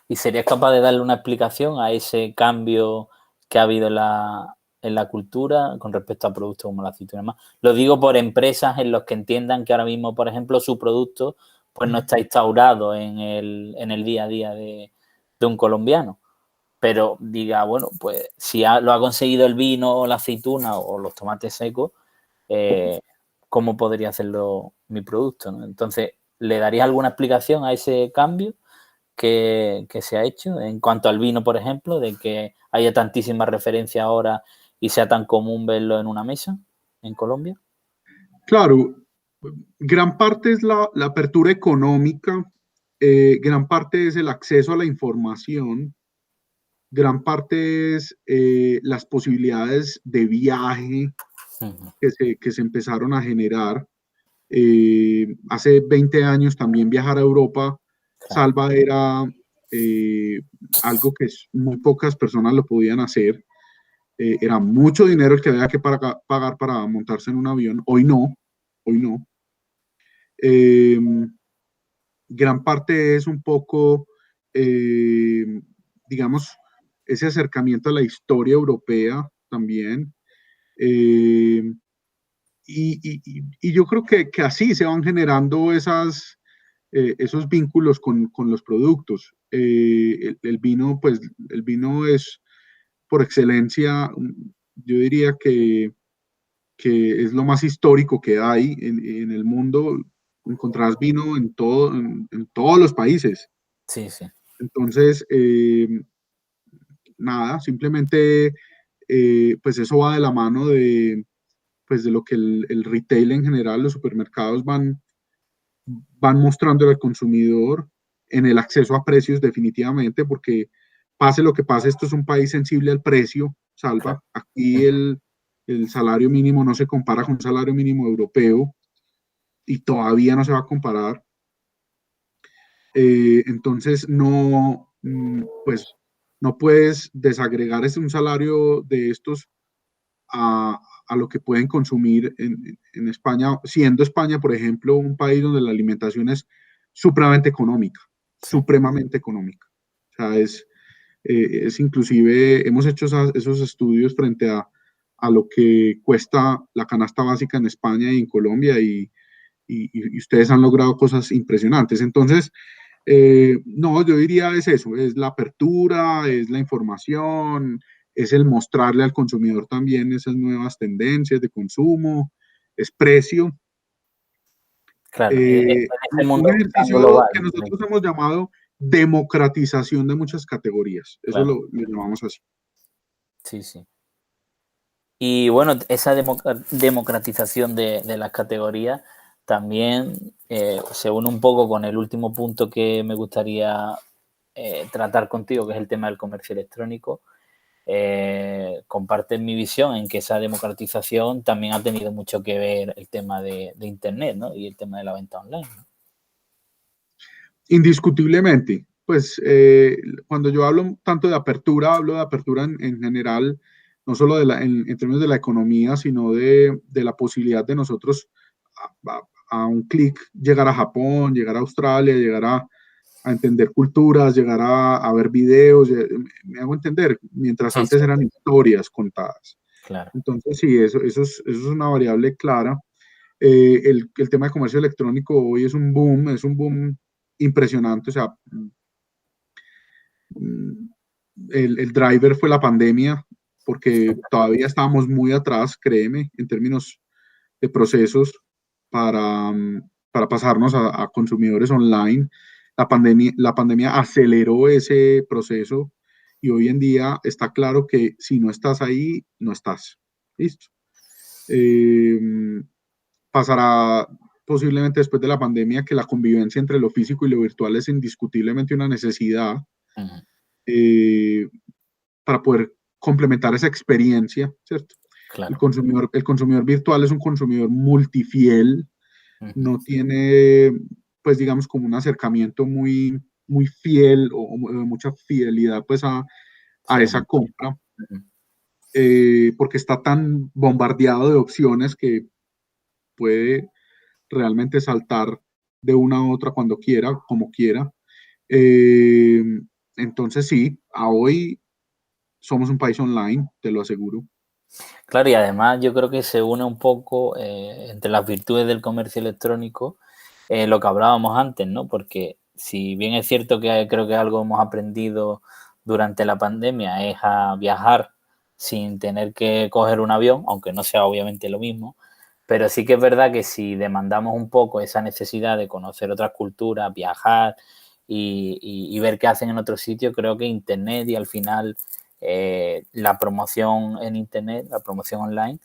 ¿Y serías capaz de darle una explicación a ese cambio que ha habido en la cultura con respecto a productos como la aceituna y demás? Lo digo por empresas en los que entiendan que ahora mismo, por ejemplo, su producto pues no está instaurado en el día a día de un colombiano. Pero diga, bueno, pues si lo ha conseguido el vino o la aceituna o los tomates secos, ¿cómo podría hacerlo mi producto, ¿no? Entonces, ¿le darías alguna explicación a ese cambio que se ha hecho en cuanto al vino, por ejemplo, de que haya tantísimas referencias ahora y sea tan común verlo en una mesa en Colombia? Claro, gran parte es la apertura económica, gran parte es el acceso a la información, gran parte es las posibilidades de viaje que se empezaron a generar. Hace 20 años también viajar a Europa, Salva, era algo que muy pocas personas lo podían hacer. Era mucho dinero el que había que pagar para montarse en un avión. Hoy no, hoy no. Eh, Gran parte es un poco, digamos, ese acercamiento a la historia europea también. Eh, y yo creo que así se van generando esos vínculos con los productos. El vino, pues, el vino es por excelencia, yo diría que es lo más histórico que hay en el mundo. Encontrás vino en todos los países. Sí, sí. Entonces, nada, simplemente, pues eso va de la mano pues de lo que el retail en general, los supermercados van mostrando al consumidor en el acceso a precios definitivamente, porque pase lo que pase, esto es un país sensible al precio, Salva. Claro. Aquí el salario mínimo no se compara con un salario mínimo europeo y todavía no se va a comparar. Entonces, no, pues, no puedes desagregar un salario de estos a lo que pueden consumir en España, siendo España, por ejemplo, un país donde la alimentación es supremamente económica, Sí. supremamente económica. O sea, es inclusive, hemos hecho esos estudios frente a lo que cuesta la canasta básica en España y en Colombia, y ustedes han logrado cosas impresionantes. Entonces, no, yo diría es eso, es la apertura, es la información, es el mostrarle al consumidor también esas nuevas tendencias de consumo, es precio. Claro, en este Un mundo tan ejercicio global. que nosotros hemos llamado democratización de muchas categorías, eso Claro, lo llamamos así. sí, sí. Y bueno, esa democratización de las categorías también se une un poco con el último punto que me gustaría tratar contigo, que es el tema del comercio electrónico. Comparten mi visión en que esa democratización también ha tenido mucho que ver el tema de Internet, ¿no? Y el tema de la venta online, ¿no? Indiscutiblemente, pues cuando yo hablo tanto de apertura, hablo de apertura en general, no solo en términos de la economía, sino de la posibilidad de nosotros a un clic llegar a Japón, llegar a Australia, llegar a entender culturas, llegar a ver videos, me hago entender, mientras Sí, antes sí, eran historias contadas. claro. Entonces, sí, eso es una variable clara. El tema de comercio electrónico hoy es un boom impresionante. O sea, el driver fue la pandemia, porque todavía estábamos muy atrás, créeme, en términos de procesos para pasarnos a consumidores online. La pandemia aceleró ese proceso y hoy en día está claro que si no estás ahí, no estás. ¿Listo? Eh, Pasará posiblemente después de la pandemia que la convivencia entre lo físico y lo virtual es indiscutiblemente una necesidad eh, para poder complementar esa experiencia, ¿cierto? Claro. El consumidor virtual es un consumidor multifiel, no tiene, pues digamos, como un acercamiento muy, muy fiel o mucha fidelidad pues a Sí, esa compra, porque está tan bombardeado de opciones que puede realmente saltar de una a otra cuando quiera, como quiera. Eh, entonces sí, a hoy somos un país online, te lo aseguro. Claro, y además yo creo que se une un poco entre las virtudes del comercio electrónico lo que hablábamos antes, ¿no? Porque si bien es cierto que creo que algo hemos aprendido durante la pandemia es a viajar sin tener que coger un avión, aunque no sea obviamente lo mismo, pero sí que es verdad que si demandamos un poco esa necesidad de conocer otras culturas, viajar y ver qué hacen en otros sitios, creo que Internet y al final la promoción en Internet, la promoción online,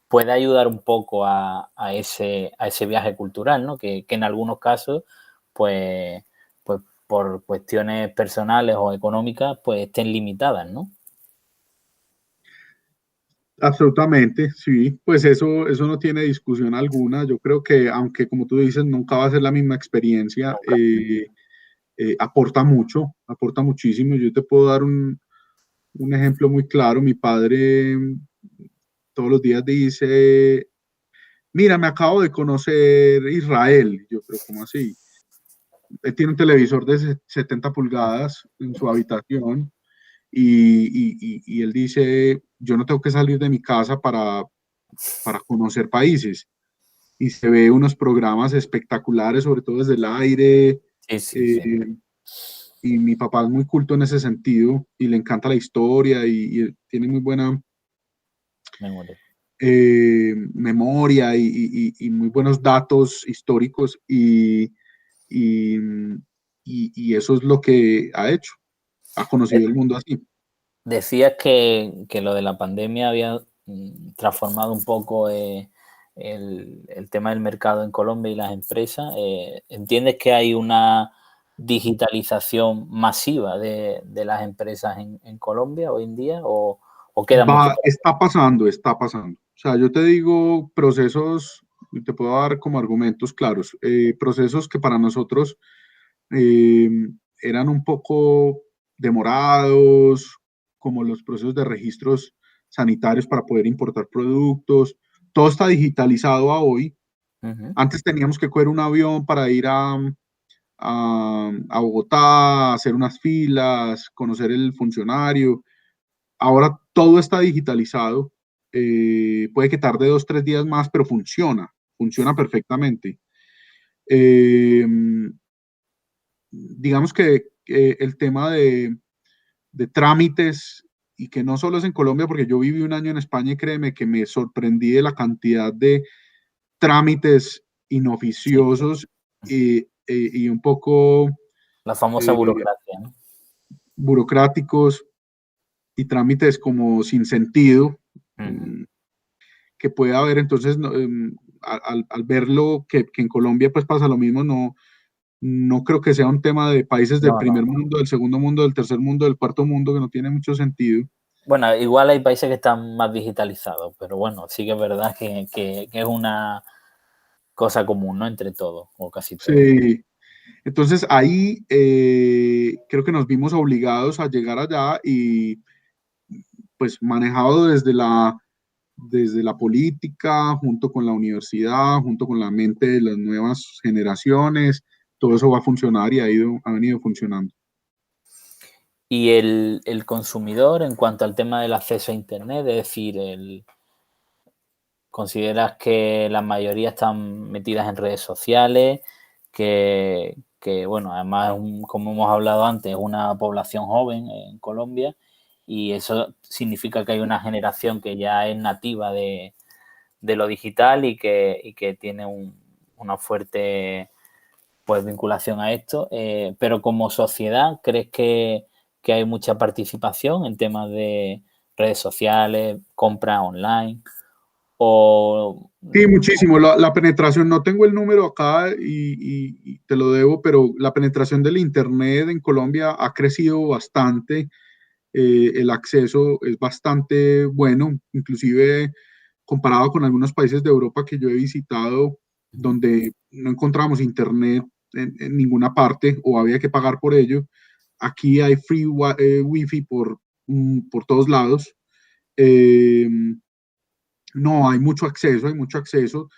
puede ayudar un poco a ese viaje cultural, ¿no? Que en algunos casos, pues por cuestiones personales o económicas, pues estén limitadas, ¿no? Absolutamente, sí, pues eso no tiene discusión alguna. Yo creo que, aunque como tú dices, nunca va a ser la misma experiencia, Nunca. aporta mucho, aporta muchísimo. Yo te puedo dar un ejemplo muy claro. Mi padre todos los días dice, mira, me acabo de conocer Israel. Yo, pero ¿cómo así? Él tiene un televisor de 70 pulgadas en su habitación y él dice, yo no tengo que salir de mi casa para conocer países. Y se ve unos programas espectaculares, sobre todo desde el aire. Sí, sí, sí. eh, y mi papá es muy culto en ese sentido y le encanta la historia y tiene muy buena Memoria. memoria y muy buenos datos históricos y, y eso es lo que ha hecho, ha conocido el mundo así. Decías que lo de la pandemia había transformado un poco el tema del mercado en Colombia y las empresas. ¿Entiendes que hay una digitalización masiva de las empresas en Colombia hoy en día o queda mucho por hacer? Está pasando, está pasando. O sea, yo te digo procesos, y te puedo dar como argumentos claros, procesos que para nosotros eh, eran un poco demorados, como los procesos de registros sanitarios para poder importar productos. Todo está digitalizado a hoy. Ujú. Antes teníamos que coger un avión para ir a Bogotá, hacer unas filas, conocer el funcionario. Ahora todo está digitalizado. Puede que tarde 2, 3 días más, pero funciona perfectamente. Eh, digamos que el tema de trámites, y que no solo es en Colombia, porque yo viví un año en España y créeme que me sorprendí de la cantidad de trámites Sí, inoficiosos y un poco la famosa eh, burocracia, ¿no? burocráticos y trámites como sin sentido Ujú. que puede haber. Entonces, no, al verlo que en Colombia pues pasa lo mismo, no creo que sea un tema de países del No, no, primer no. mundo, del segundo mundo, del tercer mundo, del cuarto mundo, que no tiene mucho sentido. Bueno, igual hay países que están más digitalizados, pero bueno, sí que es verdad que es una cosa común, ¿no? Entre todos, o casi todos. Sí. Entonces ahí creo que nos vimos obligados a llegar allá y pues manejado desde la política, junto con la universidad, junto con la mente de las nuevas generaciones, todo eso va a funcionar y ha venido funcionando. Y el consumidor, en cuanto al tema del acceso a Internet, es decir, ¿consideras que la mayoría están metidas en redes sociales? Bueno, además, como hemos hablado antes, es una población joven en Colombia y eso significa que hay una generación que ya es nativa de lo digital y que tiene una fuerte pues vinculación a esto, pero como sociedad, ¿crees que hay mucha participación en temas de redes sociales, compra online? o... Sí, muchísimo. La penetración, no tengo el número acá y te lo debo, pero la penetración del Internet en Colombia ha crecido bastante. El acceso es bastante bueno, inclusive comparado con algunos países de Europa que yo he visitado, donde no encontramos Internet en ninguna parte o había que pagar por ello. Aquí hay free Wi-Fi por todos lados. Eh, no, hay mucho acceso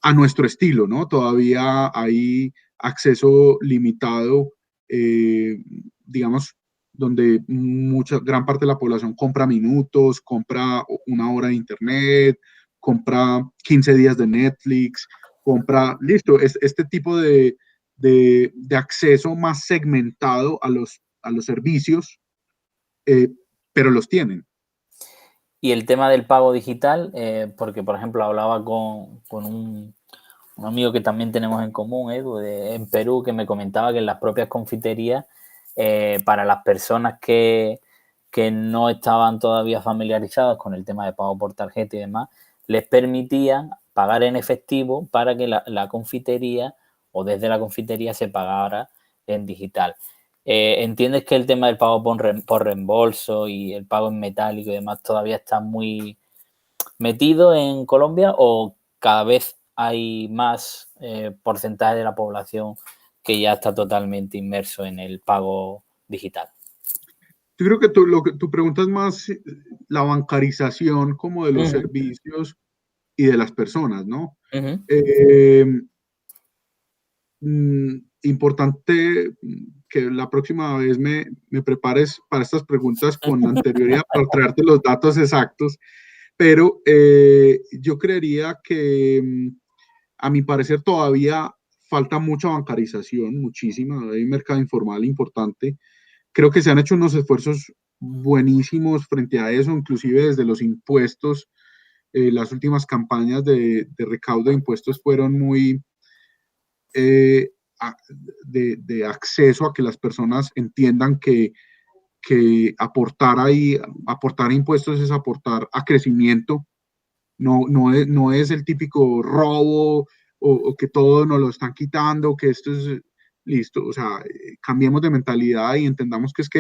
a nuestro estilo, ¿no? Todavía hay acceso limitado, eh, digamos, donde gran parte de la población compra minutos, compra una hora de internet, compra 15 días de Netflix, listo, es este tipo de acceso más segmentado a los servicios, eh, pero los tienen. Y el tema del pago digital, porque por ejemplo hablaba con un amigo que también tenemos en común, Edu, en Perú, que me comentaba que en las propias confiterías, para las personas que no estaban todavía familiarizadas con el tema de pago por tarjeta y demás, les permitían pagar en efectivo para que la confitería o desde la confitería se pagara en digital. ¿Entiendes que el tema del pago por reembolso y el pago en metálico y demás todavía está muy metido en Colombia o cada vez hay más porcentaje de la población que ya está totalmente inmerso en el pago digital? Yo creo que tu pregunta es más la bancarización como de los servicios y de las personas, ¿no? Importante que la próxima vez me prepares para estas preguntas con anterioridad para traerte los datos exactos, pero yo creería que a mi parecer todavía falta mucha bancarización, muchísima, hay un mercado informal importante. Creo que se han hecho unos esfuerzos buenísimos frente a eso, inclusive desde los impuestos. Las últimas campañas de recaudo de impuestos fueron muy de acceso a que las personas entiendan que aportar impuestos es aportar a crecimiento, no es el típico robo o que todo nos lo están quitando, que esto es listo, o sea, cambiemos de mentalidad y entendamos que es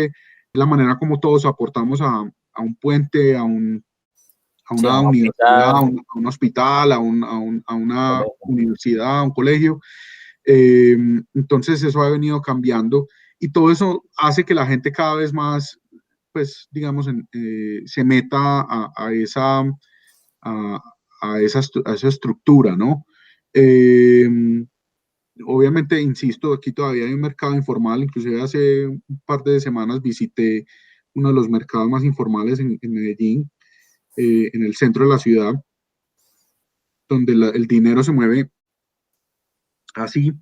la manera como todos aportamos a un puente, a una universidad, a un hospital, a una universidad, a un colegio. Entonces eso ha venido cambiando y todo eso hace que la gente cada vez más, pues, digamos, se meta a esa estructura, ¿no? Obviamente, insisto, aquí todavía hay un mercado informal, inclusive hace un par de semanas visité uno de los mercados más informales en Medellín, en el centro de la ciudad, donde el dinero se mueve así,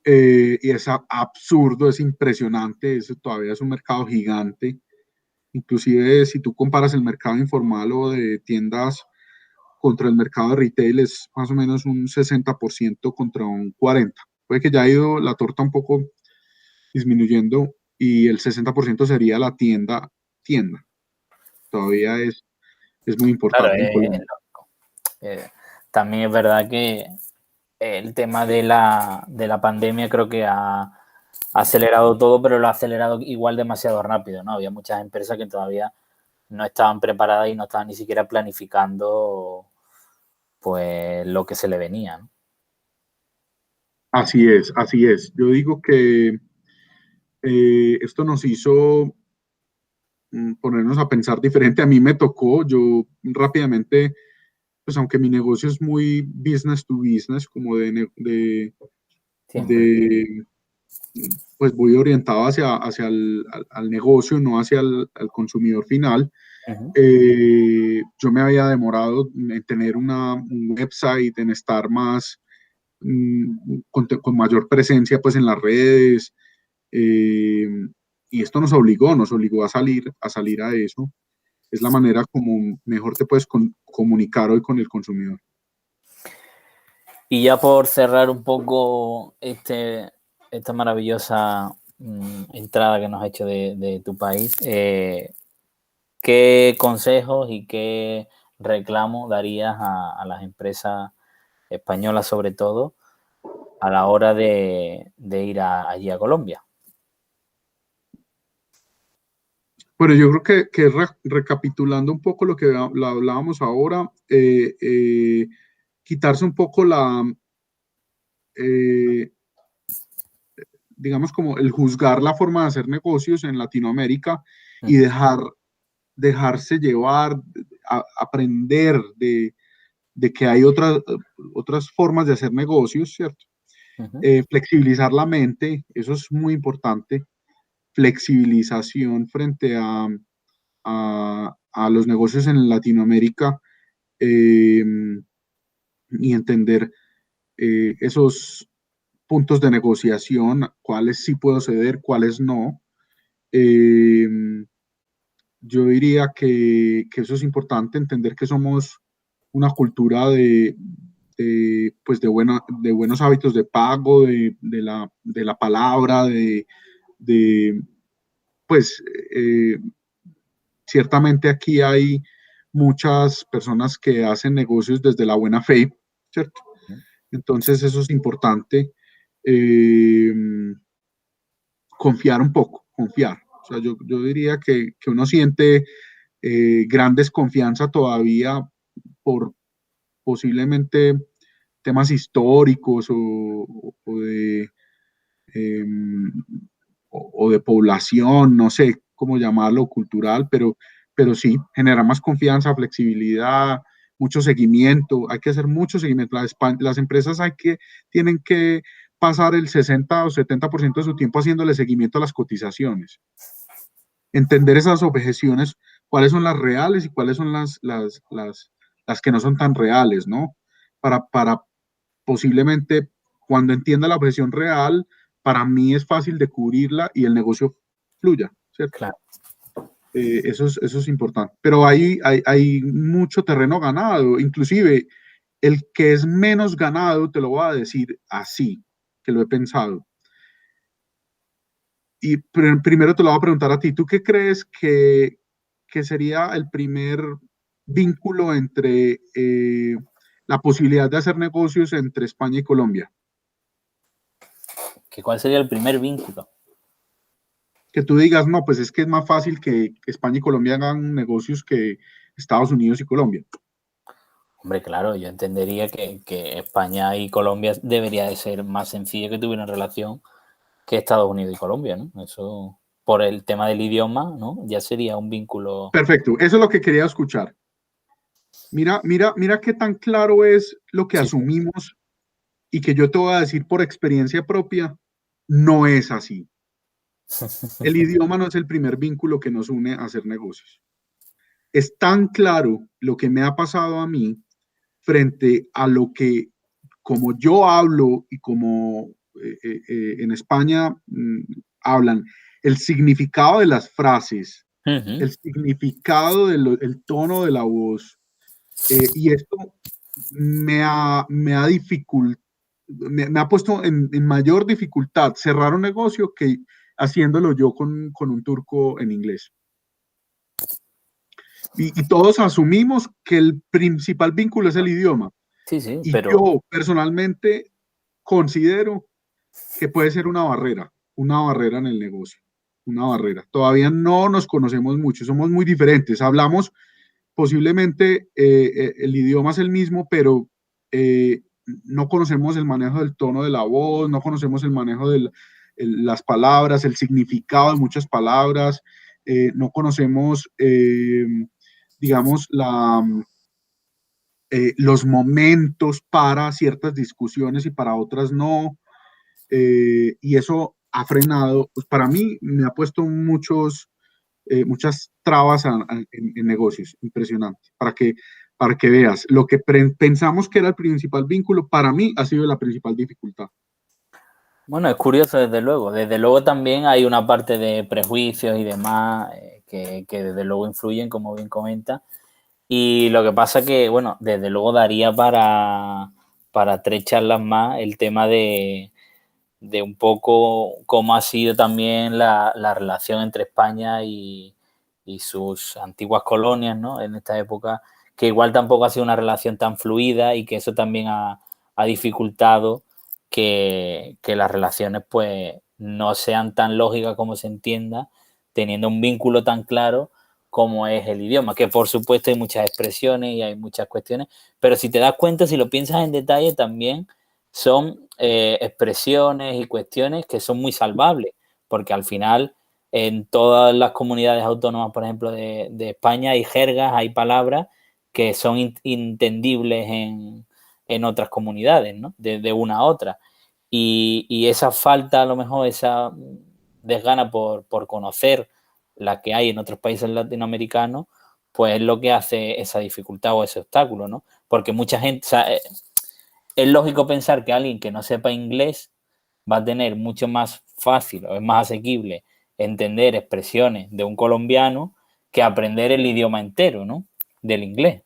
y es absurdo, es impresionante, eso todavía es un mercado gigante. Inclusive si tú comparas el mercado informal o de tiendas contra el mercado de retail, es más o menos un 60% contra un 40%. Puede que ya ha ido la torta un poco disminuyendo y el 60% sería la tienda. Todavía es muy importante Claro, en Colombia. También es verdad que el tema de la pandemia creo que ha acelerado todo, pero lo ha acelerado igual demasiado rápido, ¿no? Había muchas empresas que todavía no estaban preparadas y no estaban ni siquiera planificando pues lo que se le venía, ¿no? Así es, así es. Yo digo que esto nos hizo ponernos a pensar diferente. A mí me tocó, yo rápidamente, pues aunque mi negocio es muy business to business, como pues voy orientado hacia al negocio, no hacia al consumidor final. Yo me había demorado en tener un website, en estar más, con mayor presencia pues en las redes, y esto nos obligó a salir a eso. Es la manera como mejor te puedes comunicar hoy con el consumidor. Y ya por cerrar un poco esta maravillosa entrada que nos has hecho de tu país, ¿qué consejos y qué reclamo darías a las empresas españolas, sobre todo, a la hora de ir allí a Colombia? Bueno, yo creo que recapitulando un poco lo que hablábamos ahora, quitarse un poco eh, digamos, como el juzgar la forma de hacer negocios en Latinoamérica y dejarse llevar, aprender de que hay otras formas de hacer negocios, ¿cierto? Flexibilizar la mente, eso es muy importante. Flexibilización frente a los negocios en Latinoamérica, y entender esos puntos de negociación, cuáles sí puedo ceder, cuáles no. Eh, yo diría que eso es importante, entender que somos una cultura pues de buenos hábitos de pago, de la palabra, de pues ciertamente aquí hay muchas personas que hacen negocios desde la buena fe, ¿cierto? Entonces eso es importante. Eh, Confiar un poco, confiar. O sea, yo diría que uno siente gran desconfianza todavía por posiblemente temas históricos eh, o de población, no sé cómo llamarlo, cultural, pero sí, genera más confianza, flexibilidad, mucho seguimiento, hay que hacer mucho seguimiento. Las empresas tienen que pasar el 60 o 70% de su tiempo haciéndole seguimiento a las cotizaciones. Entender esas objeciones, cuáles son las reales y cuáles son las que no son tan reales, ¿no? Para posiblemente cuando entienda la objeción real, para mí es fácil de cubrirla y el negocio fluya, ¿cierto? Claro. Eso es importante. Pero hay mucho terreno ganado, inclusive el que es menos ganado, te lo voy a decir así, que lo he pensado. Y primero te lo voy a preguntar a ti, ¿tú qué crees que sería el primer vínculo entre la posibilidad de hacer negocios entre España y Colombia? ¿Cuál sería el primer vínculo? Que tú digas, no, pues es que es más fácil que España y Colombia hagan negocios que Estados Unidos y Colombia. Hombre, claro, yo entendería que España y Colombia debería de ser más sencillo que tuvieran relación que Estados Unidos y Colombia, ¿no? Eso, por el tema del idioma, ¿no? Ya sería un vínculo. Perfecto, eso es lo que quería escuchar. Mira qué tan claro es lo que asumimos y que yo te voy a decir por experiencia propia, no es así. El idioma no es el primer vínculo que nos une a hacer negocios. Es tan claro lo que me ha pasado a mí frente a lo que, como yo hablo y como en España hablan, el significado de las frases, el significado del tono de la voz, y esto me ha puesto en mayor dificultad cerrar un negocio que haciéndolo yo con un turco en inglés. Y todos asumimos que el principal vínculo es el idioma. Sí, sí, Y pero yo personalmente considero que puede ser una barrera en el negocio, una barrera. Todavía no nos conocemos mucho, somos muy diferentes. Hablamos posiblemente el idioma es el mismo, pero no conocemos el manejo del tono de la voz, no conocemos el manejo de las palabras, el significado de muchas palabras, no conocemos, digamos, los momentos para ciertas discusiones y para otras no. Y eso ha frenado, pues para mí me ha puesto muchas trabas en negocios, impresionante, para que veas, lo que pensamos que era el principal vínculo, para mí ha sido la principal dificultad. bueno, es curioso desde luego. Desde luego también hay una parte de prejuicios y demás que desde luego influyen, como bien comenta. Y lo que pasa que, bueno, desde luego daría para 3 charlas más el tema de un poco cómo ha sido también la relación entre España y sus antiguas colonias, ¿no? En esta época que igual tampoco ha sido una relación tan fluida y que eso también ha dificultado que las relaciones pues no sean tan lógicas como se entienda, teniendo un vínculo tan claro como es el idioma, que por supuesto hay muchas expresiones y hay muchas cuestiones, pero si te das cuenta, si lo piensas en detalle, también son expresiones y cuestiones que son muy salvables, porque al final en todas las comunidades autónomas, por ejemplo, de España, hay jergas, hay palabras que son entendibles en otras comunidades, ¿no? De una a otra. Y esa falta, a lo mejor, esa desgana por conocer la que hay en otros países latinoamericanos, pues es lo que hace esa dificultad o ese obstáculo, ¿no? Porque mucha gente, o sea, es lógico pensar que alguien que no sepa inglés va a tener mucho más fácil o es más asequible entender expresiones de un colombiano que aprender el idioma entero, ¿no? Del inglés.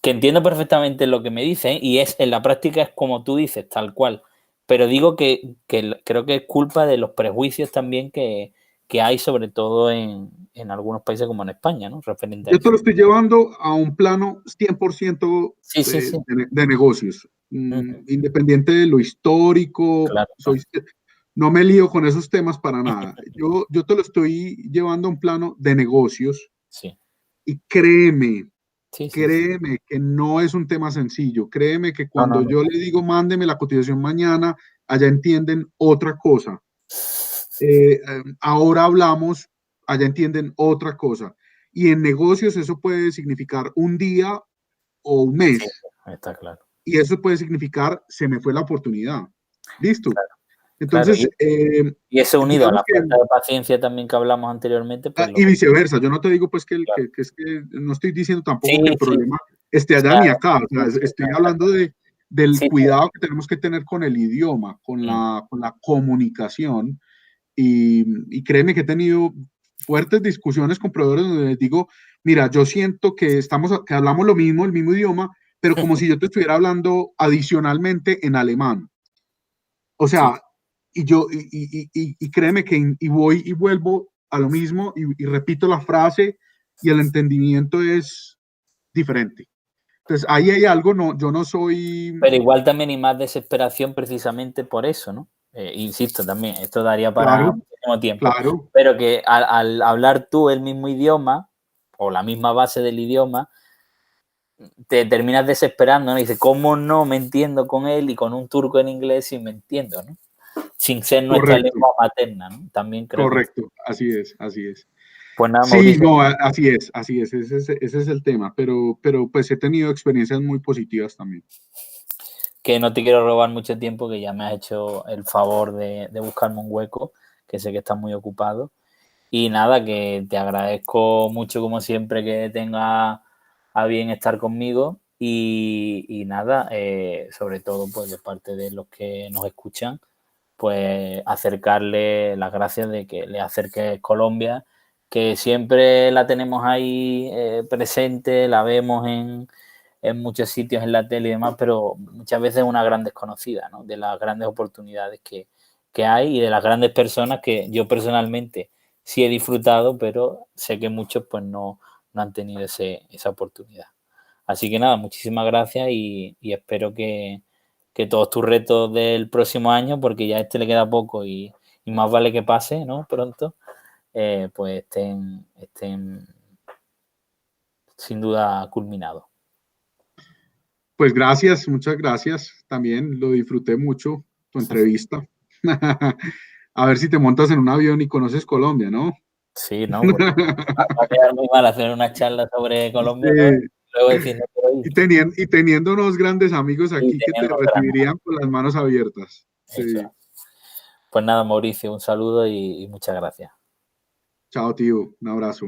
Que entiendo perfectamente lo que me dicen y en la práctica es como tú dices, tal cual. Pero digo que creo que es culpa de los prejuicios también que hay, sobre todo en algunos países como en España, ¿no? Referente a Yo eso. te lo estoy llevando a un plano 100% Sí, sí, sí. de negocios, independiente de lo histórico. Claro. No me lío con esos temas para nada. Yo te lo estoy llevando a un plano de negocios. Sí. Y créeme, Sí. que no es un tema sencillo. Créeme que cuando yo le digo mándeme la cotización mañana, allá entienden otra cosa. Ahora hablamos, allá entienden otra cosa. Y en negocios eso puede significar un día o un mes. Sí, está claro. Y eso puede significar se me fue la ooportunidad. ¿Listo? Claro. Entonces, y eso unido a la que, falta de paciencia también que hablamos anteriormente. Pues y viceversa. Yo no te digo pues que es que no estoy diciendo tampoco que el problema esté allá ni acá. O sea, estoy hablando del cuidado que tenemos que tener con el idioma, con la comunicación. Y créeme que he tenido fuertes discusiones con proveedores donde les digo, mira, yo siento que hablamos lo mismo, el mismo idioma, pero como si yo te estuviera hablando adicionalmente en alemán. O sea, y créeme que voy y vuelvo a lo mismo y repito la frase y el entendimiento es diferente. Entonces, ahí hay algo, yo no soy... Pero igual también hay más desesperación precisamente por eso, ¿no? Insisto también, esto daría para muchísimo tiempo. Claro. Pero que al hablar tú el mismo idioma o la misma base del idioma, te terminas desesperando, ¿no? Y dices, ¿cómo no me entiendo con él y con un turco en inglés si me entiendo, ¿no? Sin ser nuestra lengua materna, ¿no? También creo. Correcto, así es. Pues nada, sí, Mauricio. no, así es, ese es el tema, pero pues he tenido experiencias muy positivas también. Que no te quiero robar mucho tiempo, que ya me has hecho el favor de buscarme un hueco, que sé que estás muy ocupado. Y nada, que te agradezco mucho como siempre que tengas a bien estar conmigo y nada, sobre todo pues de parte de los que nos escuchan, pues acercarle las gracias de que le acerques Colombia, que siempre la tenemos ahí presente, la vemos en muchos sitios en la tele y demás, pero muchas veces es una gran desconocida, ¿no? De las grandes oportunidades que hay y de las grandes personas que yo personalmente sí he disfrutado, pero sé que muchos pues no han tenido esa oportunidad. Así que nada, muchísimas gracias y espero que todos tus retos del próximo año, porque ya le queda poco y más vale que pase, ¿no? Pronto, pues estén sin duda culminados. Pues gracias, muchas gracias. También lo disfruté mucho, tu entrevista. A ver si te montas en un avión y conoces Colombia, ¿no? Sí, ¿no? Va a quedar muy mal hacer una charla sobre Colombia, ¿no? Luego decir, no quiero ir. Y teniendo unos grandes amigos aquí que te recibirían con las manos abiertas. Sí. Pues nada, Mauricio, un saludo y muchas gracias. Chao, tío. Un abrazo.